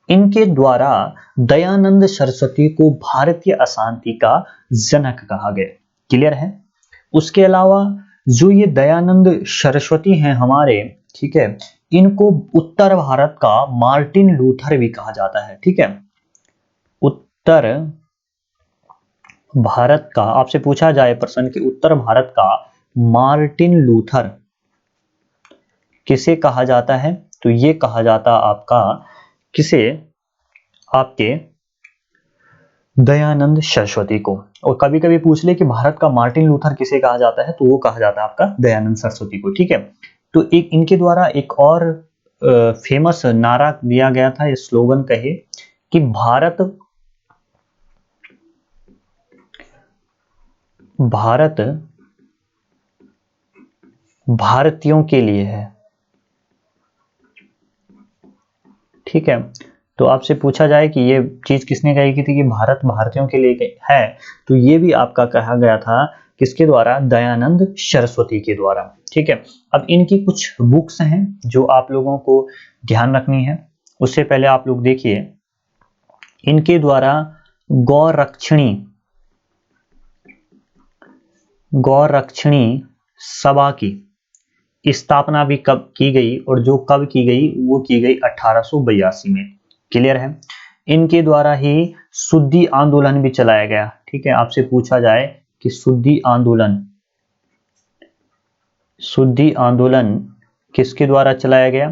इनके द्वारा दयानंद सरस्वती को भारतीय अशांति का जनक कहा गया। क्लियर है? उसके अलावा जो ये दयानंद सरस्वती हैं हमारे, ठीक है, इनको उत्तर भारत का मार्टिन लूथर भी कहा जाता है, ठीक है। उत्तर भारत का, आपसे पूछा जाए प्रश्न कि उत्तर भारत का मार्टिन लूथर किसे कहा जाता है, तो ये कहा जाता आपका किसे? आपके दयानंद सरस्वती को। और कभी कभी पूछ ले कि भारत का मार्टिन लूथर किसे कहा जाता है, तो वो कहा जाता है आपका दयानंद सरस्वती को, ठीक है। तो एक इनके द्वारा एक और फेमस नारा दिया गया था, ये स्लोगन कहे कि भारत भारतीयों के लिए है, ठीक है। तो आपसे पूछा जाए कि ये चीज किसने कही की थी कि भारत भारतीयों के लिए है, तो ये भी आपका कहा गया था किसके द्वारा? दयानंद सरस्वती के द्वारा, ठीक है। अब इनकी कुछ बुक्स हैं जो आप लोगों को ध्यान रखनी है। उससे पहले आप लोग देखिए, इनके द्वारा गौरक्षणी सभा की स्थापना भी कब की गई, और जो कब की गई वो की गई 1882 में। क्लियर है? इनके द्वारा ही शुद्धि आंदोलन भी चलाया गया, ठीक है। आपसे पूछा जाए कि शुद्धि आंदोलन किसके द्वारा चलाया गया,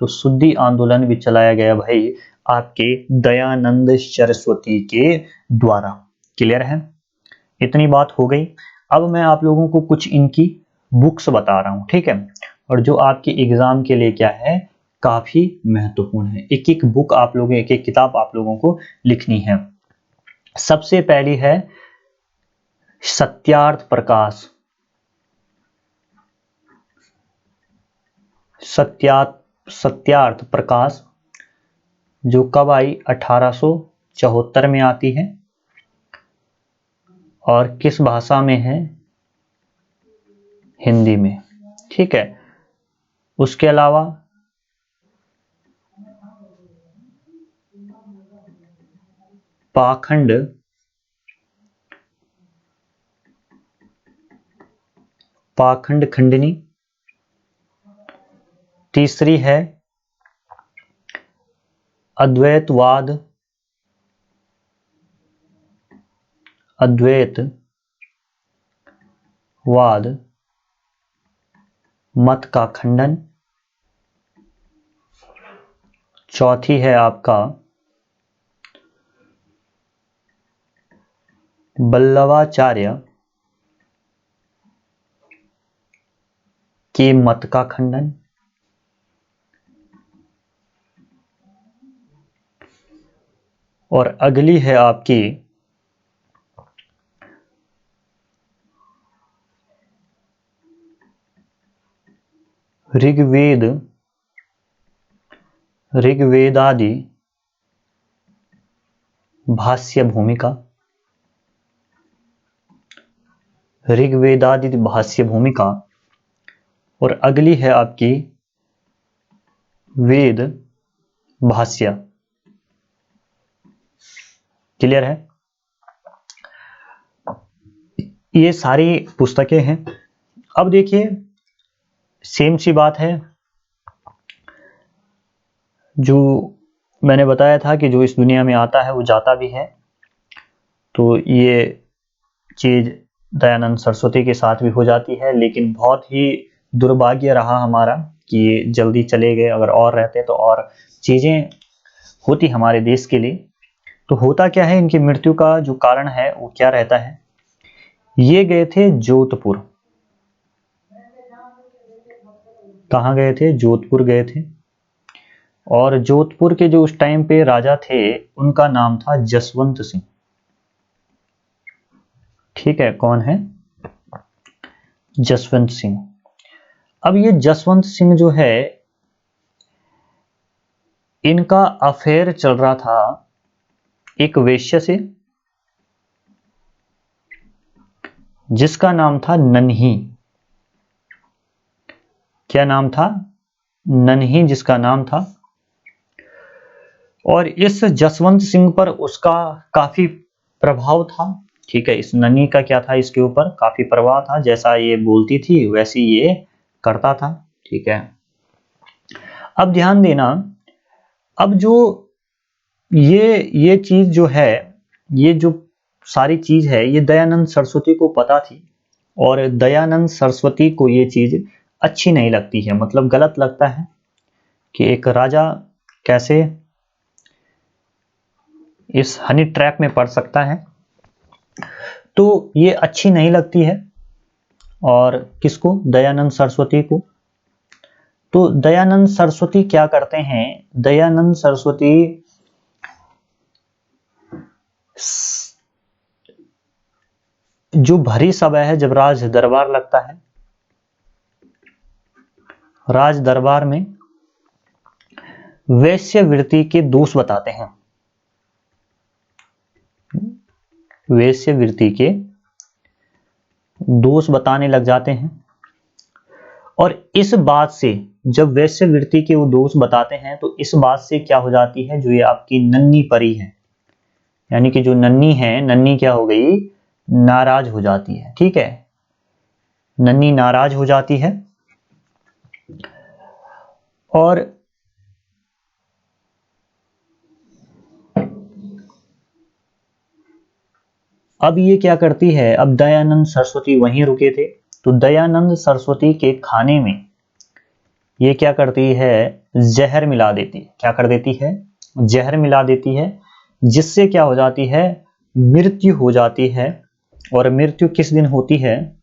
तो शुद्धि आंदोलन भी चलाया गया भाई आपके दयानंद सरस्वती के द्वारा। क्लियर है? इतनी बात हो गई। अब मैं आप लोगों को कुछ इनकी बुक्स बता रहा हूं, ठीक है, और जो आपके एग्जाम के लिए क्या है, काफी महत्वपूर्ण है। एक एक बुक आप लोगों, एक एक किताब आप लोगों को लिखनी है। सबसे पहली है सत्यार्थ प्रकाश। सत्यार्थ प्रकाश जो कब आई? 1874 में आती है। और किस भाषा में है? हिंदी में, ठीक है। उसके अलावा पाखंड खंडनी। तीसरी है अद्वैतवाद मत का खंडन। चौथी है आपका वल्लभाचार्य के मत का खंडन। और अगली है आपकी ऋग्वेदादि भाष्य भूमिका, ऋग्वेदादि भाष्य भूमिका, और अगली है आपकी वेद भाष्य। क्लियर है? ये सारी पुस्तकें हैं। अब देखिए सेम सी बात है, जो मैंने बताया था कि जो इस दुनिया में आता है वो जाता भी है, तो ये चीज़ दयानंद सरस्वती के साथ भी हो जाती है। लेकिन बहुत ही दुर्भाग्य रहा हमारा कि ये जल्दी चले गए, अगर और रहते तो और चीज़ें होती हमारे देश के लिए। तो होता क्या है, इनकी मृत्यु का जो कारण है वो क्या रहता है, ये गए थे जोधपुर। कहाँ गए थे? जोधपुर गए थे। और जोधपुर के जो उस टाइम पे राजा थे उनका नाम था जसवंत सिंह। ठीक है, कौन है? जसवंत सिंह। अब ये जसवंत सिंह जो है, इनका अफेयर चल रहा था एक वेश्या से जिसका नाम था नन्ही। क्या नाम था? नन्ही जिसका नाम था। और इस जसवंत सिंह पर उसका काफी प्रभाव था। ठीक है, इस नन्ही का क्या था, इसके ऊपर काफी प्रभाव था। जैसा ये बोलती थी वैसे ये करता था। ठीक है, अब ध्यान देना, अब जो ये चीज जो है, ये जो सारी चीज है, ये दयानंद सरस्वती को पता थी। और दयानंद सरस्वती को ये चीज अच्छी नहीं लगती है, मतलब गलत लगता है कि एक राजा कैसे इस हनी ट्रैप में पड़ सकता है। तो ये अच्छी नहीं लगती है। और किसको? दयानंद सरस्वती को। तो दयानंद सरस्वती क्या करते हैं, दयानंद सरस्वती जो भरी सभा है, जब राज दरबार लगता है, राज दरबार में वेश्यावृत्ति के दोष बताते हैं। वेश्यावृत्ति के दोष बताने लग जाते हैं। और इस बात से, जब वेश्यावृत्ति के वो दोष बताते हैं, तो इस बात से क्या हो जाती है, जो ये आपकी नन्ही परी है, यानी कि जो नन्ही है, नन्ही क्या हो गई, नाराज हो जाती है। ठीक है, नन्ही नाराज हो जाती है। और अब ये क्या करती है, अब दयानंद सरस्वती वहीं रुके थे, तो दयानंद सरस्वती के खाने में ये क्या करती है, जहर मिला देती है। क्या कर देती है? जहर मिला देती है, जिससे क्या हो जाती है, मृत्यु हो जाती है। और मृत्यु किस दिन होती है,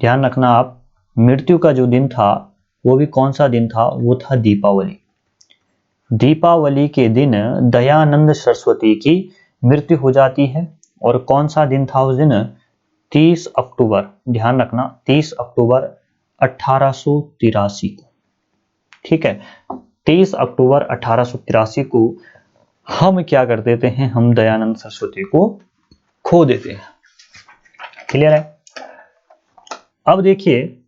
ध्यान रखना आप, मृत्यु का जो दिन था वो भी कौन सा दिन था, वो था दीपावली। दीपावली के दिन दयानंद सरस्वती की मृत्यु हो जाती है। और कौन सा दिन था उस दिन? 30 अक्टूबर, ध्यान रखना, 30 अक्टूबर 1883 को। ठीक है, 23 अक्टूबर 1883 को हम क्या कर देते हैं, हम दयानंद सरस्वती को खो देते हैं। क्लियर है? अब देखिए,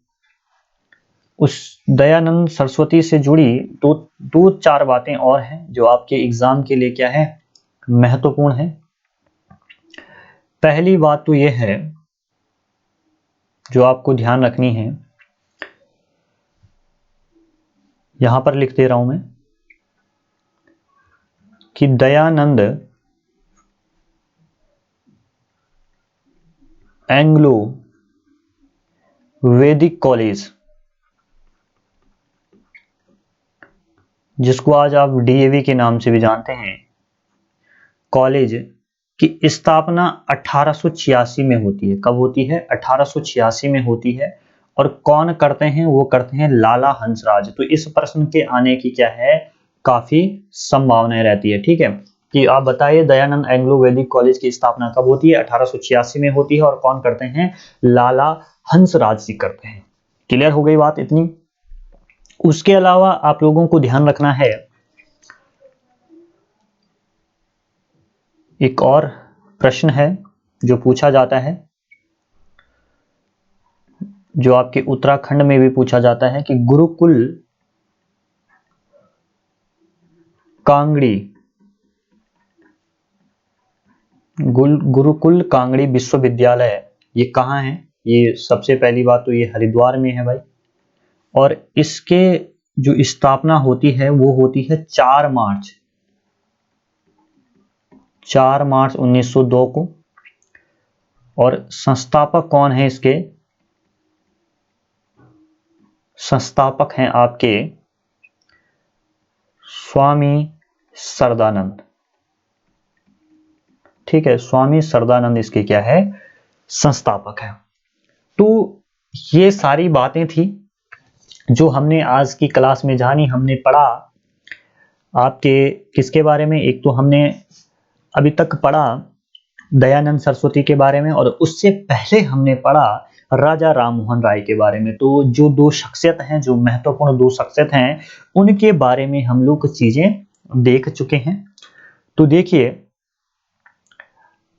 उस दयानंद सरस्वती से जुड़ी दो चार बातें और हैं जो आपके एग्जाम के लिए क्या है, महत्वपूर्ण है। पहली बात तो यह है जो आपको ध्यान रखनी है, यहां पर लिख दे रहा हूं मैं, कि दयानंद एंग्लो वैदिक कॉलेज, जिसको आज आप डीएवी के नाम से भी जानते हैं, कॉलेज की स्थापना 1886 में होती है। कब होती है? 1886 में होती है। और कौन करते हैं? वो करते हैं लाला हंसराज। तो इस प्रश्न के आने की क्या है, काफी संभावनाएं रहती है। ठीक है, कि आप बताइए दयानंद एंग्लो वैदिक कॉलेज की स्थापना कब होती है? 1886 में होती है। और कौन करते हैं? लाला हंसराज जी करते हैं। क्लियर हो गई बात इतनी। उसके अलावा आप लोगों को ध्यान रखना है, एक और प्रश्न है जो पूछा जाता है, जो आपके उत्तराखंड में भी पूछा जाता है कि कांगड़ी गुरुकुल कांगड़ी विश्वविद्यालय ये कहाँ है? ये सबसे पहली बात तो ये हरिद्वार में है भाई, और इसके जो स्थापना होती है वो होती है 4 मार्च 1902 को। और संस्थापक कौन है इसके? संस्थापक हैं आपके स्वामी सरदानंद। ठीक है, स्वामी सरदानंद इसके क्या है? संस्थापक है। तो ये सारी बातें थी जो हमने आज की क्लास में जानी, हमने पढ़ा आपके किसके बारे में। एक तो हमने अभी तक पढ़ा दयानंद सरस्वती के बारे में, और उससे पहले हमने पढ़ा राजा राममोहन राय के बारे में। तो जो दो शख्सियत हैं, जो महत्वपूर्ण दो शख्सियत हैं, उनके बारे में हम लोग कुछ चीजें देख चुके हैं। तो देखिए,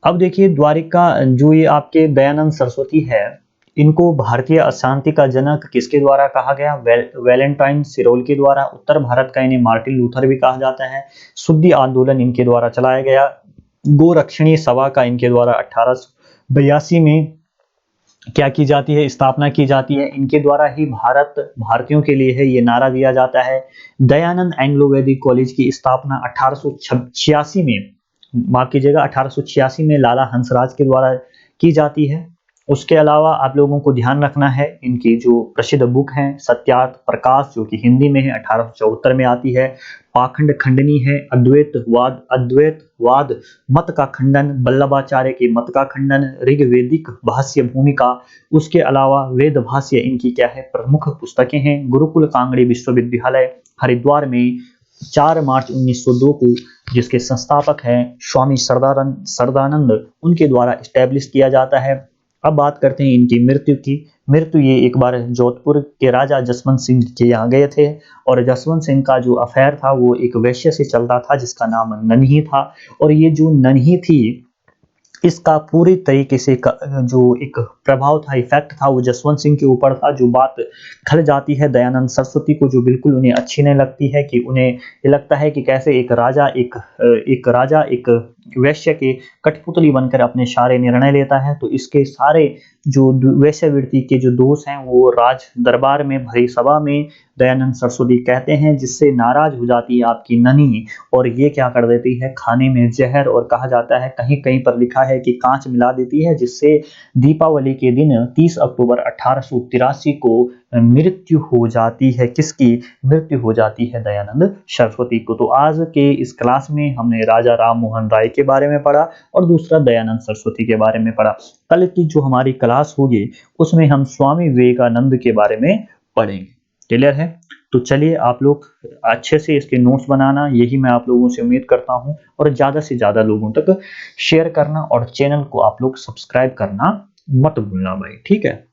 अब देखिए द्वारिका, जो ये आपके दयानंद सरस्वती है, इनको भारतीय अशांति का जनक किसके द्वारा कहा गया? वैलेंटाइन सिरोल के द्वारा। उत्तर भारत का इन्हें मार्टिन लूथर भी कहा जाता है। शुद्धि आंदोलन इनके द्वारा चलाया गया। गोरक्षणीय सभा का इनके द्वारा 1882 में क्या की जाती है? स्थापना की जाती है। इनके द्वारा ही भारत भारतीयों के लिए है, ये नारा दिया जाता है। दयानंद एंग्लो वैदिक कॉलेज की स्थापना 1886 में, माफ कीजिएगा 1886 में लाला हंसराज के द्वारा की जाती है। उसके अलावा आप लोगों को ध्यान रखना है, इनकी जो प्रसिद्ध बुक है सत्यार्थ प्रकाश, जो कि हिंदी में है, 1874 में आती है। पाखंड खंडनी है, अद्वैतवाद मत का खंडन, वल्लभाचार्य की मत का खंडन, ऋग्वेदिक भाष्य भूमिका। उसके अलावा वेद भाष्य इनकी क्या है? प्रमुख पुस्तकें हैं। गुरुकुल कांगड़ी विश्वविद्यालय हरिद्वार में 4 मार्च 1902 को, जिसके संस्थापक हैं स्वामी सरदानंद, उनके द्वारा स्टैब्लिश किया जाता है। अब बात करते हैं इनकी मृत्यु की। मृत्यु ये एक बार जोधपुर के राजा जसवंत सिंह के यहाँ गए थे, और जसवंत सिंह का जो अफेयर था वो एक वैश्य से चलता था जिसका नाम नन्ही था। और ये जो नन्ही थी, इसका पूरी तरीके से जो एक प्रभाव था, इफेक्ट था, वो जसवंत सिंह के ऊपर था। जो बात खल जाती है दयानंद सरस्वती को, जो बिल्कुल उन्हें अच्छी नहीं लगती है, कि उन्हें ये लगता है कि कैसे एक राजा एक वैश्य के कठपुतली बनकर अपने सारे निर्णय लेता है। तो इसके सारे जो वैश्यवृत्ति के जो दोष हैं वो राज दरबार में भरी सभा में दयानंद सरस्वती कहते हैं, जिससे नाराज हो जाती है आपकी ननी, और ये क्या कर देती है? खाने में जहर, और कहा जाता है कहीं कहीं पर लिखा है कि कांच मिला देती है, जिससे दीपावली के दिन 30 अक्टूबर 1883 को मृत्यु हो जाती है। किसकी मृत्यु हो जाती है? दयानंद सरस्वती को। तो आज के इस क्लास में हमने राजा राममोहन राय के बारे में पढ़ा, और दूसरा दयानंद सरस्वती के बारे में पढ़ा। कल की जो हमारी क्लास होगी उसमें हम स्वामी विवेकानंद के बारे में पढ़ेंगे। क्लियर है? तो चलिए, आप लोग अच्छे से इसके नोट्स बनाना, यही मैं आप लोगों से उम्मीद करता हूं, और ज्यादा से ज्यादा लोगों तक शेयर करना, और चैनल को आप लोग सब्सक्राइब करना मत भूलना भाई। ठीक है?